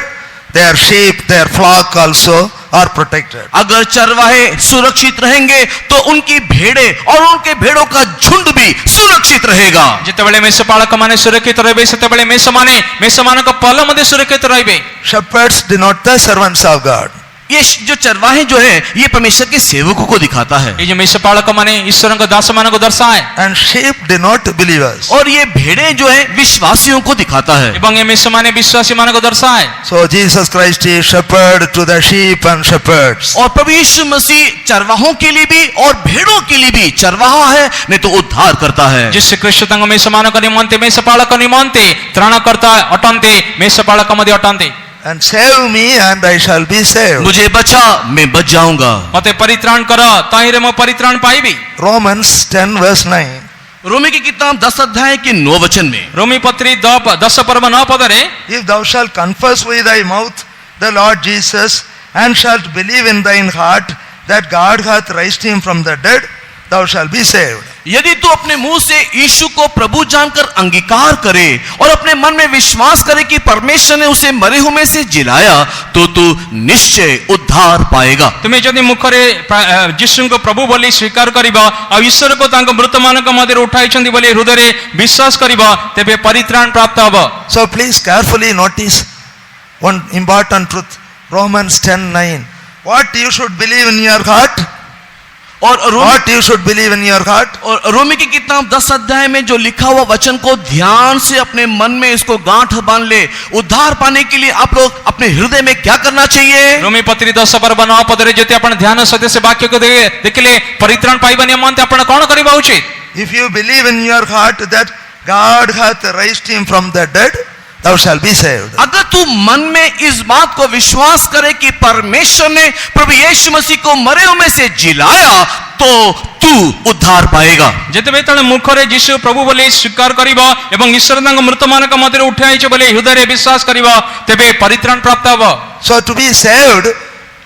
their sheep, their flock also are protected. अगर चरवाहे सुरक्षित रहेंगे तो उनकी भेड़े और उनके भेड़ों का झुंड भी सुरक्षित रहेगा। ଯେତେବେଳେ ମେଷପାଳକମାନେ ସୁରକ୍ଷିତ ରହିବେ ସେତେବେଳେ ମେଷମାନଙ୍କ ପଲ ମଧ୍ୟ ସୁରକ୍ଷିତ ରହିବେ। Shepherds denote the servants of God. ये जो चरवाहे जो है ये परमेश्वर के सेवकों को दिखाता है। ଏଇ ଯୋଉ ମେଷପାଳକମାନେ ଈଶ୍ୱରଙ୍କ ଦାସମାନଙ୍କୁ ଦର୍ଶାଏ। And sheep denote believers. और ये भेड़े जो है विश्वासियों को दिखाता है। ଏବଂ ଏ ମେଷମାନେ ବିଶ୍ୱାସୀମାନଙ୍କୁ ଦର୍ଶାଏ। So Jesus Christ is shepherd to the sheep and shepherds. और प्रभु यीशु मसीह चरवाहों के लिए भी और भेड़ों के लिए भी चरवाहा है, नहीं तो उद्धार करता है। ଯୀଶୁ ଖ୍ରୀଷ୍ଟ ତାଙ୍କ ମେଷମାନଙ୍କ ନିମନ୍ତେ ମେଷପାଳକ ନିମନ୍ତେ ତ୍ରାଣକର୍ତ୍ତା ଅଟନ୍ତି, ମେଷପାଳକ ମଧ୍ୟ ଅଟନ୍ତି। And save me and I shall be saved. मुझे बचा मैं बच जाऊंगा। ମତେ ପରିତ୍ରାଣ କର ତହିଁରେ ମୁଁ ପରିତ୍ରାଣ ପାଇବି। Romans 10 verse 9. रोमी की किताब 10 अध्याय के 9 वचन में ରୋମୀ ପତ୍ରୀ 10 ପର୍ବ 9 ପଦରେ If thou shalt confess with thy mouth the Lord Jesus and shalt believe in thine heart that God hath raised him from the dead, thou shalt be saved. यदि तू अपने मुंह से यीशु को प्रभु जानकर अंगीकार करे और अपने मन में विश्वास करे कि परमेश्वर ने उसे मरे हुए में से जिलाया, तो तू निश्चय उद्धार पाएगा। ତୁମେ ଯଦି ମୁଖରେ ଯୀଶୁଙ୍କୁ ପ୍ରଭୁ ବୋଲି ସ୍ୱୀକାର କରିବ ଆଉ ଈଶ୍ୱରକୁ ତାଙ୍କ ମୃତମାନଙ୍କ ମଧ୍ୟରୁ ଉଠାଇଛନ୍ତି ବୋଲି ହୃଦୟରେ ବିଶ୍ୱାସ କରିବ, ତେବେ ପରିତ୍ରାଣ ପ୍ରାପ୍ତ ହେବ। So please carefully notice one important truth. Romans 10:9. What you should believe in your heart? What you should believe in your heart? और रोमी की किताब 10 अध्याय में जो लिखा हुआ वचन को ध्यान से अपने मन में इसको गांठ बांध ले। उद्धार पाने के लिए आप लोग अपने हृदय में क्या करना चाहिए? ରୋମୀ ପତ୍ରୀ 10 ପର୍ବ 9 ପଦରେ ଯଦି ଆପଣ ଧ୍ୟାନ ସହିତ ସେ ବାକ୍ୟକୁ ଦେଖିଲେ ପରିତ୍ରାଣ ପାଇବା ନିମନ୍ତେ ଆପଣ କ'ଣ କରିବା ଉଚିତ? If you believe in your heart that God hath raised him from the dead, thou shalt be saved. अगर तू मन में इस बात को विश्वास करे कि परमेश्वर ने प्रभु यीशु मसीह को मरे हुए में से जिलाया, तो तू उद्धार पाएगा। ଯେତେବେଳେ ତଳେ ମୁଖରେ ଯୀଶୁ ପ୍ରଭୁ ବୋଲି ସ୍ୱୀକାର କରିବ ଏବଂ ଈଶ୍ୱର ତାଙ୍କ ମୃତମାନଙ୍କ ମଧ୍ୟରୁ ଉଠାଇଛି ବୋଲି ହୃଦୟରେ ବିଶ୍ୱାସ କରିବ, ତେବେ ପରିତ୍ରାଣ ପ୍ରାପ୍ତ ହେବ। So to be saved,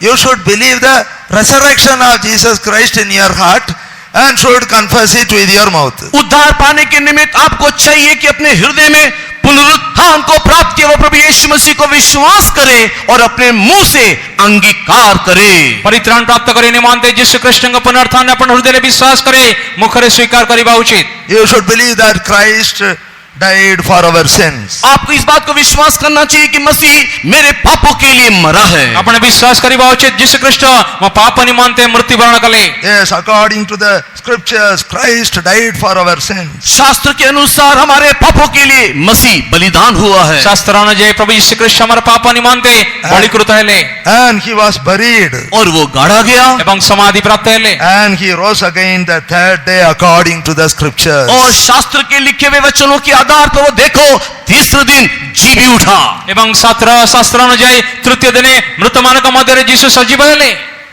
you should believe the resurrection of Jesus Christ in your heart and should confess it with your mouth. उद्धार पाने के निमित्त आपको चाहिए कि अपने हृदय में पुनरुत्थान को प्राप्त किया हुआ प्रभु यीशु मसीह को विश्वास करे और अपने मुंह से अंगीकार करे। ପରିତ୍ରାଣ ପ୍ରାପ୍ତ କରିବା ନିମନ୍ତେ ଯୀଶୁ ଖ୍ରୀଷ୍ଟଙ୍କ ପୁନରୁତ୍ଥାନ ଆପଣ ହୃଦୟରେ ବିଶ୍ୱାସ କରି ମୁଖରେ ସ୍ୱୀକାର କରିବା ଉଚିତ। You should believe that Christ died for our sins. आपको इस बात को विश्वास करना चाहिए कि मसीह मेरे पापों के लिए मरा है। ଆପଣ ବିଶ୍ୱାସ କରିବା ଉଚିତ ଯୀଶୁ ଖ୍ରୀଷ୍ଟ ମୋ ପାପ ନିମନ୍ତେ ମୃତ୍ୟୁବରଣ କଲେ। Yes, according to the scriptures, Christ died for our sins. शास्त्र के अनुसार हमारे पापों के लिए मसीह बलिदान हुआ है। ଶାସ୍ତ୍ର ଅନୁଯାୟୀ ପ୍ରଭୁ ଯୀଶୁ ଖ୍ରୀଷ୍ଟ ଆମର ପାପ ନିମନ୍ତେ ବଳିକୃତ ହେଲେ And he was buried. और वो गाड़ा गया ଏବଂ ସମାଧି ପ୍ରାପ୍ତ ହେଲେ And he rose again the third day according to the scriptures. और शास्त्र के लिखे हुए वचनों के आधार पर वो देखो तीसरे दिन जी भी उठा। ଏବଂ ଶାସ୍ତ୍ର ଅନୁଯାୟୀ ତୃତୀୟ ଦିନେ ମୃତମାନଙ୍କ ମଧ୍ୟରେ ଯୀଶୁ ସଜୀବ ହେଲେ।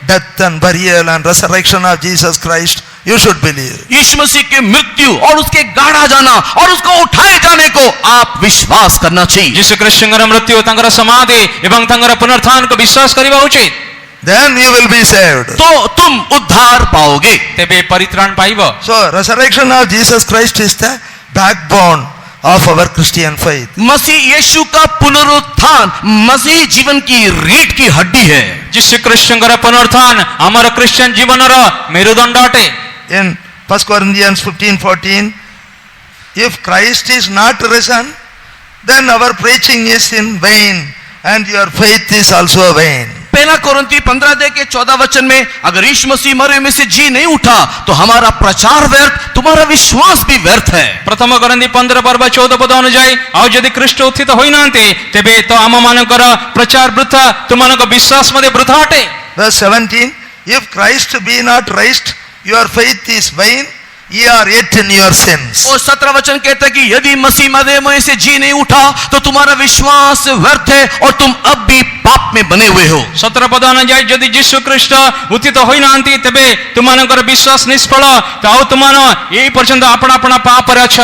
Death and burial and resurrection of Jesus Christ, you should believe. यीशु मसीह के मृत्यु और उसके गाड़ा जाना और उसको उठाए जाने को आप विश्वास करना चाहिए। ଯୀଶୁ ଖ୍ରୀଷ୍ଟଙ୍କର ମୃତ୍ୟୁ ତାଙ୍କର ସମାଧି ଏବଂ ତାଙ୍କର ପୁନରୁତ୍ଥାନକୁ ବିଶ୍ୱାସ କରିବା ଉଚିତ। Then you will be saved. तो तुम उद्धार पाओगे। ତେବେ ପରିତ୍ରାଣ ପାଇବ। So resurrection of Jesus Christ is the backbone of our Christian faith. मसीह यीशु का पुनरुत्थान मसीह जीवन की रीढ़ की हड्डी है। ଯୀଶୁ ଖ୍ରୀଷ୍ଟଙ୍କର ପୁନରୁତ୍ଥାନ ଆମର ଖ୍ରୀଷ୍ଟିଆନ ଜୀବନର ମେରୁଦଣ୍ଡ ଅଟେ। In 1 Corinthians 15:14, if Christ is not risen, then our preaching is in vain and your faith is also vain. पहला कोरिन्थी 15 अध्याय के 14 वचन में अगर यीशु मसीह मरे में से जी नहीं उठा तो हमारा प्रचार व्यर्थ, तुम्हारा विश्वास भी व्यर्थ है। ପ୍ରଥମ କରନ୍ତି 15 ପର୍ବ 14 ପଦ ଅନୁଯାୟୀ ଆଉ ଯଦି ଖ୍ରୀଷ୍ଟ ଉତ୍ଥିତ ହୋଇନାହାନ୍ତି ତେବେ ତ ଆମମାନଙ୍କର ପ୍ରଚାର ବୃଥା, ତୁମମାନଙ୍କ ବିଶ୍ୱାସ ମଧ୍ୟ ବୃଥା ଅଟେ। Verse 17, if Christ be not raised, your faith is vain, ye are yet in your sins. और 17 वचन कहता है कि यदि मसीह मरे में से जी नहीं उठा तो तुम्हारा विश्वास व्यर्थ है और तुम अब भी पाप में बने हुए हो। 17 ପଦ ଅନୁଯାୟୀ ଯଦି ଯୀଶୁ ଖ୍ରୀଷ୍ଟ ଉତ୍ଥିତ ହୋଇନାହାନ୍ତି ତେବେ ତୁମମାନଙ୍କର ବିଶ୍ୱାସ ନିଷ୍ଫଳ, ତ ଆଉ ତୁମମାନ ଏହି ପର୍ଯ୍ୟନ୍ତ ଆପଣ ଆପଣ ପାପରେ ଅଛ।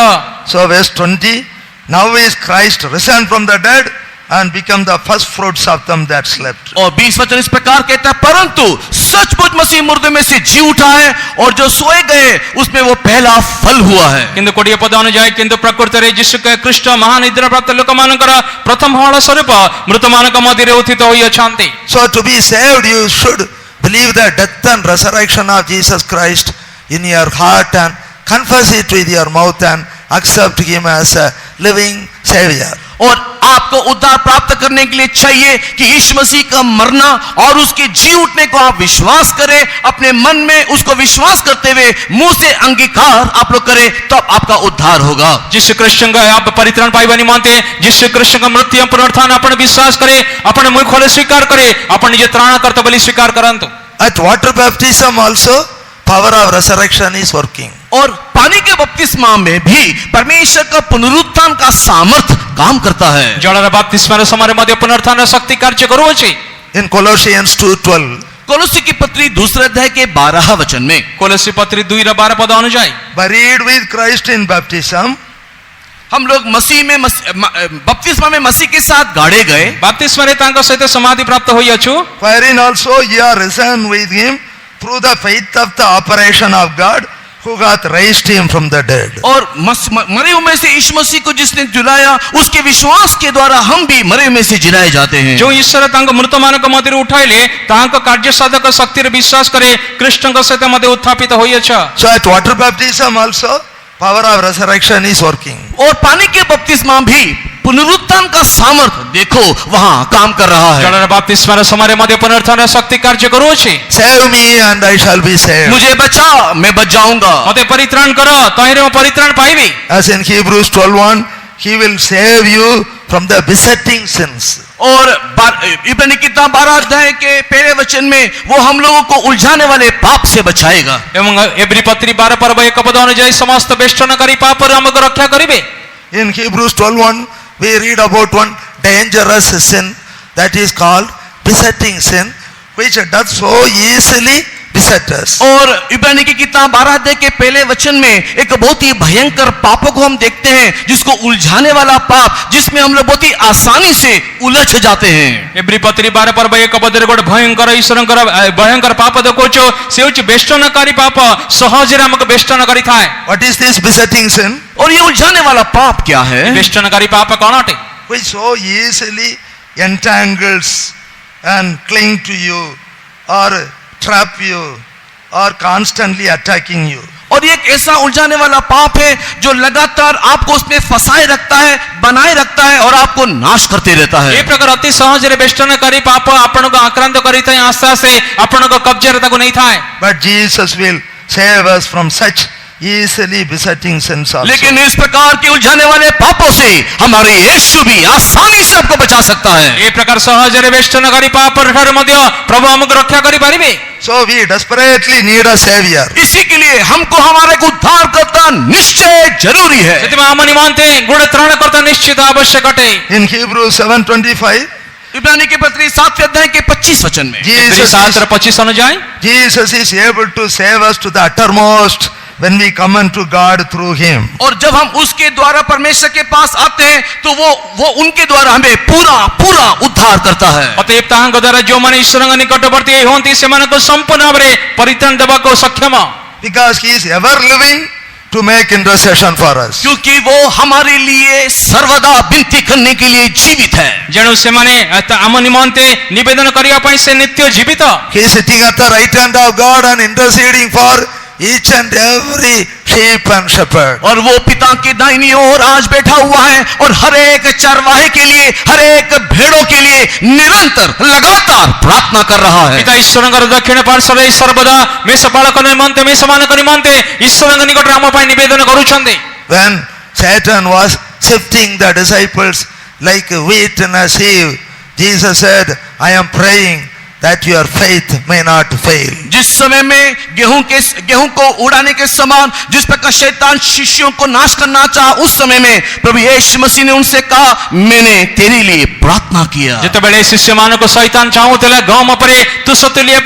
So verse 20, now is Christ risen from the dead and become the first fruits of them that slept. और 20 वचन इस प्रकार कहता है, परंतु सचमुच मसीह मुर्दे में से जी उठा है और जो सोए गए उसमें वो पहला फल हुआ है। କିନ୍ତୁ 20 ପଦ ଅନୁଯାୟୀ କିନ୍ତୁ ପ୍ରକୃତରେ ଯୀଶୁ ଖ୍ରୀଷ୍ଟ ମହାନିଦ୍ରା ପ୍ରାପ୍ତ ଲୋକମାନଙ୍କର ପ୍ରଥମ ଫଳ ସ୍ୱରୂପ ମୃତମାନଙ୍କ ମଧ୍ୟରେ ଉତ୍ଥିତ ହୋଇଅଛନ୍ତି। So to be saved, you should believe the death and resurrection of Jesus Christ in your heart and confess it with your mouth and accept him as a living savior. और आपको उद्धार प्राप्त करने के लिए चाहिए कि यीशु मसीह का मरना और उसके जी उठने को आप विश्वास करें, अपने मन में उसको विश्वास करते हुए मुंह से अंगीकार आप लोग करें, तब आपका उद्धार होगा। ଯୀଶୁ ଖ୍ରୀଷ୍ଟଙ୍କ आप परित्राण पाइबा निमन्ते ଯୀଶୁ ଖ୍ରୀଷ୍ଟଙ୍କ ମୃତ୍ୟୁ ପୁନରୁତ୍ଥାନ ଆପଣ ବିଶ୍ୱାସ करे, ଆପଣ ମୁଖରେ ସ୍ୱୀକାର करे, ଆପଣ ନିଜେ ତ୍ରାଣକର୍ତ୍ତା ବୋଲି ସ୍ୱୀକାର କରନ୍ତୁ। At water baptism also, power of resurrection is working. और पानी के बपतिस्मा में भी परमेश्वर का पुनरुत्थान का सामर्थ काम करता है। ଜଳର ବାପ୍ତିସ୍ମାର ସମୟରେ ମଧ୍ୟ ପୁନରୁତ୍ଥାନର ଶକ୍ତି କାର୍ଯ୍ୟ କରୁଅଛି। In Colossians 2:12, कोलोसी की पत्री दूसरे अध्याय के 12 वचन में, କୋଲୋସି ପତ୍ରୀ 2:12 ପଦ ଅନୁଯାୟୀ buried with Christ in baptism, हम लोग मसीह में बपतिस्मा में मसीह के साथ गाड़े गए, ବାପ୍ତିସ୍ମାରେ ତାଙ୍କ ସହିତ ସମାଧି ପ୍ରାପ୍ତ ହୋଇଅଛୁ, wherein also ye are risen with him through the faith of the operation of God, who hath raised him from the dead. और मरे हुए में से यीशु मसीह को जिसने जिलाया, उसके विश्वास के द्वारा हम भी मरे हुए में से जिलाए जाते हैं। जो ईश्वर तांको मृतमानक मध्यରୁ ଉଠାଇଲେ ତାଙ୍କ କାର୍ଯ୍ୟ ସାଧକ ଶକ୍ତିରେ ବିଶ୍ୱାସ କରି କୃଷ୍ଣଙ୍କ ସହିତ ମଧ୍ୟ ଉତ୍ଥାପିତ ହୋଇଅଛ। So at water baptism also, power of resurrection is working. और पानी के बपतिस्मा भी पुनरुत्थान का सामर्थ देखो वहां काम कर रहा है। ଜଳର ବାପ୍ତିସ୍ମାର ସମୟରେ ମଧ୍ୟ ପୁନରୁତ୍ଥାନର ଶକ୍ତି କାର୍ଯ୍ୟ କରୁଅଛି। Save me and I shall be saved. मुझे बचा, मैं बच जाऊंगा। ମୋତେ ପରିତ୍ରାଣ କର, ତହିଁରେ ମୁଁ ପରିତ୍ରାଣ ପାଇବି। As in Hebrews 12:1, he will save you from the besetting sins. और इब्रानी किताब 12 अध्याय के पहले वचन में वो हम लोगों को उलझाने वाले पाप से बचाएगा। ଏବଂ ଏବ୍ରୀ ପତ୍ରୀ 12 ପର୍ବ 1 ପଦ ଅନୁଯାୟୀ ସମସ୍ତ ବେଷ୍ଟନକାରୀ ପାପରୁ ଆମକୁ ରକ୍ଷା କରିବେ। In Hebrews 12:1, we read about one dangerous sin that is called besetting sin, which does so easily beset us. और इब्रानी की किताब 12 अध्याय के पहले वचन में एक बहुत ही भयंकर पापों को हम देखते हैं, जिसको उलझाने वाला पाप, जिसमें हम लोग बहुत ही आसानी से उलझ जाते हैं। ଏବ୍ରୀ ପତ୍ରୀ 12 ପର୍ବ 1 ପଦରେ ଗୋଟେ ଭୟଙ୍କର ଈଶ୍ୱରଙ୍କର ଭୟଙ୍କର ପାପ ଦେଖଉଛୁ, ସେ ହେଉଛି ବେଷ୍ଟନକାରୀ ପାପ, ସହଜରେ ଆମକୁ ବେଷ୍ଟନ କରିଥାଏ। What is this besetting sin? और ये उलझाने वाला पाप क्या है? ବେଷ୍ଟନକାରୀ ପାପ କ'ଣ ଅଟେ? Which so easily entangles and cling to you or trap you or constantly attacking you. और ये एक ऐसा उलझाने वाला पाप है जो लगातार आपको उसमें फंसाए रखता है, बनाए रखता है और आपको नाश करते रहता है। ଏ ପ୍ରକାର ଅତି ସହଜରେ ବେଷ୍ଟନକାରୀ ପାପ ଆପଣଙ୍କୁ ଆକ୍ରାନ୍ତ କରିଥାଏ, ଆସ୍ତେ ଆସ୍ତେ ଆପଣଙ୍କ କବ୍ଜାରେ ତାକୁ ନେଇଥାଏ। But Jesus will save us from such easily besetting sins also. लेकिन इस प्रकार के उलझाने वाले पापों से हमारे यीशु भी आसानी से आपको बचा सकता है। ଏ ପ୍ରକାର ସହଜରେ ବେଷ୍ଟନକାରୀ ପାପ ଠାରୁ ମଧ୍ୟ ପ୍ରଭୁ ଆମକୁ ରକ୍ଷା କରିପାରିବେ। So we desperately need a savior. इसी के लिए हमको हमारे को उद्धार करता निश्चय जरूरी है। ସେଥିପାଇଁ ଆମ ନିମନ୍ତେ ଗୋଟେ ତ୍ରାଣକର୍ତ୍ତା ନିଶ୍ଚିତ ଆବଶ୍ୟକ ଅଟେ। In Hebrews 7:25, इब्रानी की पत्री 7वें अध्याय के 25 वचन में Jesus 7:25 ଅନୁଯାୟୀ Jesus is able to save us to the uttermost when we come unto God through him. और जब हम उसके द्वारा परमेश्वर के पास आते हैं तो वो उनके द्वारा हमें पूरा उद्धार करता है। ଅତଏବ ତାହାଙ୍କ ଦ୍ୱାରା ଯେଉଁମାନେ ଈଶ୍ୱରଙ୍କ ନିକଟବର୍ତ୍ତୀ ହୁଅନ୍ତି ସେମାନଙ୍କୁ ସମ୍ପୂର୍ଣ୍ଣ ଭାବରେ ପରିତ୍ରାଣ ଦେବାକୁ ସକ୍ଷମ। Because he is ever living to make intercession for us. क्योंकि वो हमारे लिए सर्वदा विनती करने के लिए जीवित है। ଯେଣୁ ସେମାନେ ଆମ ନିମନ୍ତେ ନିବେଦନ କରିବା ପାଇଁ ସେ ନିତ୍ୟ ଜୀବିତ। He is sitting at the right hand of God and interceding for each and every sheep and shepherd. और वो पिता की दाहिनी ओर आज बैठा हुआ है और हर एक चरवाहे के लिए, हर एक भेड़ों के लिए निरंतर लगातार प्रार्थना कर रहा है। ପିତା ଈଶ୍ୱରଙ୍କର ଦକ୍ଷିଣ ପାର୍ଶ୍ୱରେ ସର୍ବଦା ମେଷପାଳକ ନିମନ୍ତେ ମେଷମାନଙ୍କ ନିମନ୍ତେ ଈଶ୍ୱରଙ୍କ ନିକଟରେ ଆମ ପାଇଁ ନିବେଦନ କରୁଛନ୍ତି। When Satan was sifting the disciples like wheat in a sieve, Jesus said, I am praying that your faith may not fail. जिस समय में गेहूं को उड़ाने के समान जिस प्रकार शैतान शिष्यों को नाश करना चाहा, उस समय में प्रभु यीशु मसीह ने उनसे कहा, मैंने तेरे लिए प्रार्थना किया। ଯେତେବେଳେ ଶିଷ୍ୟମାନଙ୍କୁ ଶୈତାନ ଚାହୁଁଥିଲା ଗହମ ଉପରେ ତୁଷ ତୁଲ୍ୟ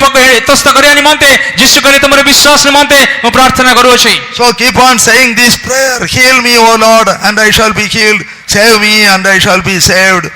ତସ୍ତ କରିବା ନିମନ୍ତେ, ଯୀଶୁ କହିଲେ ତମର ବିଶ୍ୱାସ ନିମନ୍ତେ ମୁଁ ପ୍ରାର୍ଥନା କରୁଅଛି। So keep on saying this prayer, heal me O Lord and I shall be healed, save me and I shall be saved.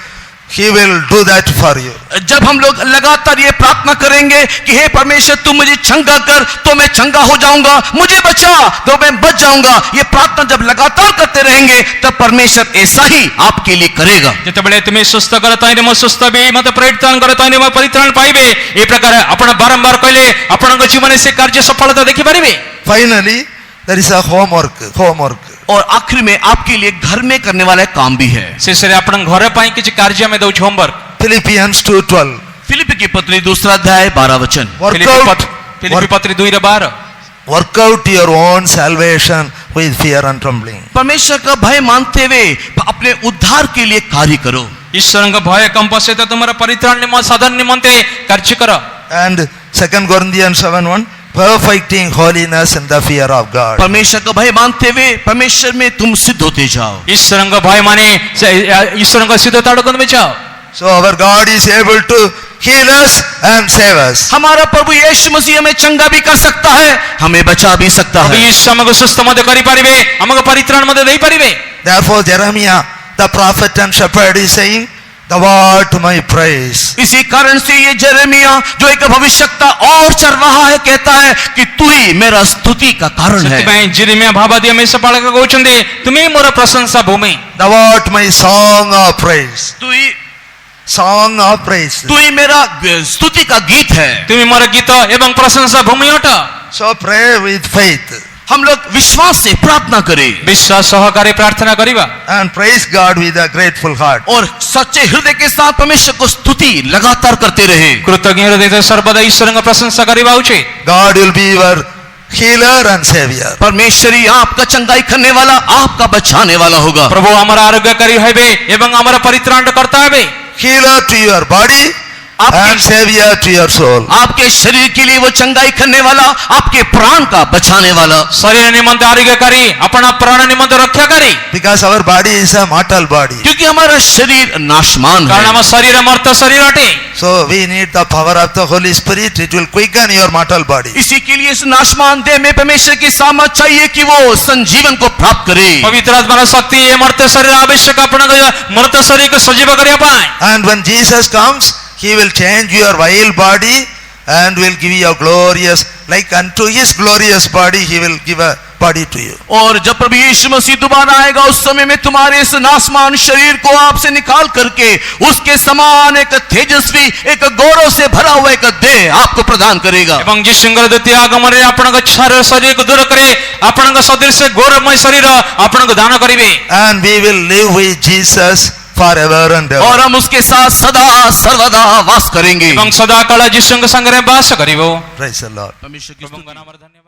He will do that for you. जब हम लोग लगातार ये प्रार्थना करेंगे कि हे परमेश्वर तू मुझे चंगा कर तो मैं चंगा हो जाऊंगा, मुझे बचा तो मैं बच जाऊंगा, ये प्रार्थना जब लगातार करते रहेंगे तब परमेश्वर ऐसा ही आपके लिए करेगा। ଯେତେବେଳେ ତୁମେ ସୁସ୍ଥ କର ତହିଁରେ ମୁଁ ସୁସ୍ଥ ବି, ମୋତେ ପରିତ୍ରାଣ କର ତହିଁରେ ମୁଁ ପରିତ୍ରାଣ ପାଇବେ, ଏ ପ୍ରକାର ଆପଣ ବାରମ୍ବାର କହିଲେ ଆପଣଙ୍କ ଜୀବନରେ ସେ କାର୍ଯ୍ୟ ସଫଳତା ଦେଖିପାରିବେ। Finally, there is a homework. और आखिर में आपके लिए घर में करने वाला काम भी है। ଶେଷରେ ଆପଣଙ୍କ ଘର ପାଇଁ କିଛି କାର୍ଯ୍ୟ ଆମେ ଦଉଛୁ ହୋମୱାର୍କ। Philippians 2:12. फिलिप्पी की पत्री 2 अध्याय 12 वचन। फिलिप्पी पत्री 2:12। Work out your own salvation with fear and trembling. परमेश्वर का भय मानते हुए अपने उद्धार के लिए कार्य करो। ଈଶ୍ୱରଙ୍କ ଭୟ କମ୍ପ ସହିତ ତୁମର ପରିତ୍ରାଣ ସାଧନ ନିମନ୍ତେ କାର୍ଯ୍ୟ କର। And 2 Corinthians 7:1, perfecting holiness in the fear of God. परमेश्वर का भय मानते हुए परमेश्वर में तुम सिद्ध होते जाओ। ଈଶ୍ୱରଙ୍କ ଭୟ ମାନେ ଈଶ୍ୱରଙ୍କ ସିଦ୍ଧତା ଆଡ଼କୁ ତୁମେ ଯାଅ। So our God is able to heal us and save us. हमारा प्रभु यीशु मसीह हमें चंगा भी कर सकता है, हमें बचा भी सकता है। ଈଶ୍ୱର ଆମକୁ ସୁସ୍ଥ ମଧ୍ୟ କରିପାରିବେ, ଆମକୁ ପରିତ୍ରାଣ ମଧ୍ୟ ଦେଇପାରିବେ। Therefore Jeremiah the prophet and shepherd is saying, Thou art my praise. इसी कारण से ये जेरेमिया जो एक भविष्यवक्ता और चरवाहा है कहता है कि तू ही मेरा स्तुति का कारण है। ସେଥିପାଇଁ ଜିରିମିଆ ଭାବାଦିଆ ମେଷପାଳକ କହୁଛନ୍ତି ତୁମେ ମୋର ପ୍ରଶଂସା ଭୂମି। Thou art my song of praise. तू ही मेरा स्तुति का गीत है। ତୁମେ ମୋର ଗୀତ ଏବଂ ପ୍ରଶଂସା ଭୂମି ଅଟ। So pray with faith हम लोग विश्वास से प्रार्थना करें ବିଶ୍ୱାସ ସହକାରେ ପ୍ରାର୍ଥନା କରିବା and praise God with a grateful heart. और सच्चे हृदय के साथ परमेश्वर को स्तुति लगातार करते रहे। କୃତଜ୍ଞ ହୃଦୟ ସର୍ବଦା ଈଶ୍ୱରଙ୍କ ପ୍ରଶଂସା କରିବା ଉଚିତ। God will be your healer and savior. परमेश्वर ही आपका चंगाई करने वाला, आपका बचाने वाला होगा। ପ୍ରଭୁ ଆମର ଆରୋଗ୍ୟକାରୀ ହେବେ ଏବଂ ଆମର ପରିତ୍ରାଣକର୍ତ୍ତା ହେବେ। Healer to your body and savior to your soul. आपके शरीर के लिए वो चंगाई करने वाला, आपके प्राण का बचाने वाला। ଶରୀର ନିମନ୍ତେ ଆରୋଗ୍ୟକାରୀ, ଆପଣ ପ୍ରାଣ ନିମନ୍ତେ ରକ୍ଷାକାରୀ। Because our body is a mortal body. क्योंकि हमारा शरीर नाशमान କାରଣ है। ଆମ ଶରୀର ମର୍ତ୍ତ ଶରୀର ଅଟେ। So we need the power of the Holy Spirit. It will quicken your mortal body. इसी के लिए इस नाशमान देह में परमेश्वर की सामर्थ चाहिए कि वो संजीवन को प्राप्त करे। ପବିତ୍ର ଆତ୍ମାର ଶକ୍ତି ଏ ମର୍ତ୍ତ ଶରୀର ଆବଶ୍ୟକ ଆପଣଙ୍କ ମର୍ତ୍ତ ଶରୀରକୁ ସଜୀବ କରିବା ପାଇଁ। And when Jesus comes, He will change your vile body and will give you a glorious, like unto His glorious body, He will give a body to you. और जब प्रभु यीशु मसीह दोबारा आएगा उस समय में तुम्हारे इस नासमान शरीर को आपसे निकाल करके उसके समान एक तेजस्वी, एक गौरव से भरा हुआ एक देह आपको प्रदान करेगा। ଏବଂ ଯୀଶୁଙ୍କର ଦ୍ୱିତୀୟ ଆଗମନରେ ଆପଣଙ୍କ ଶରୀରକୁ ଦୂର କରି ଆପଣଙ୍କ ସଦୃଶ ଗୌରବମୟ ଶରୀର ଆପଣଙ୍କୁ ଦାନ କରିବେ। And we will live with Jesus forever and ever. और हम उसके साथ सदा सर्वदा वास करेंगे। ଏବଂ ସଦାକାଳ ଯୀଶୁଙ୍କ ସାଙ୍ଗରେ ବାସ କରିବ। Praise the Lord. परमेश्वर की स्तुति। ପ୍ରଭୁଙ୍କ ନାମରେ ଧନ୍ୟବାଦ।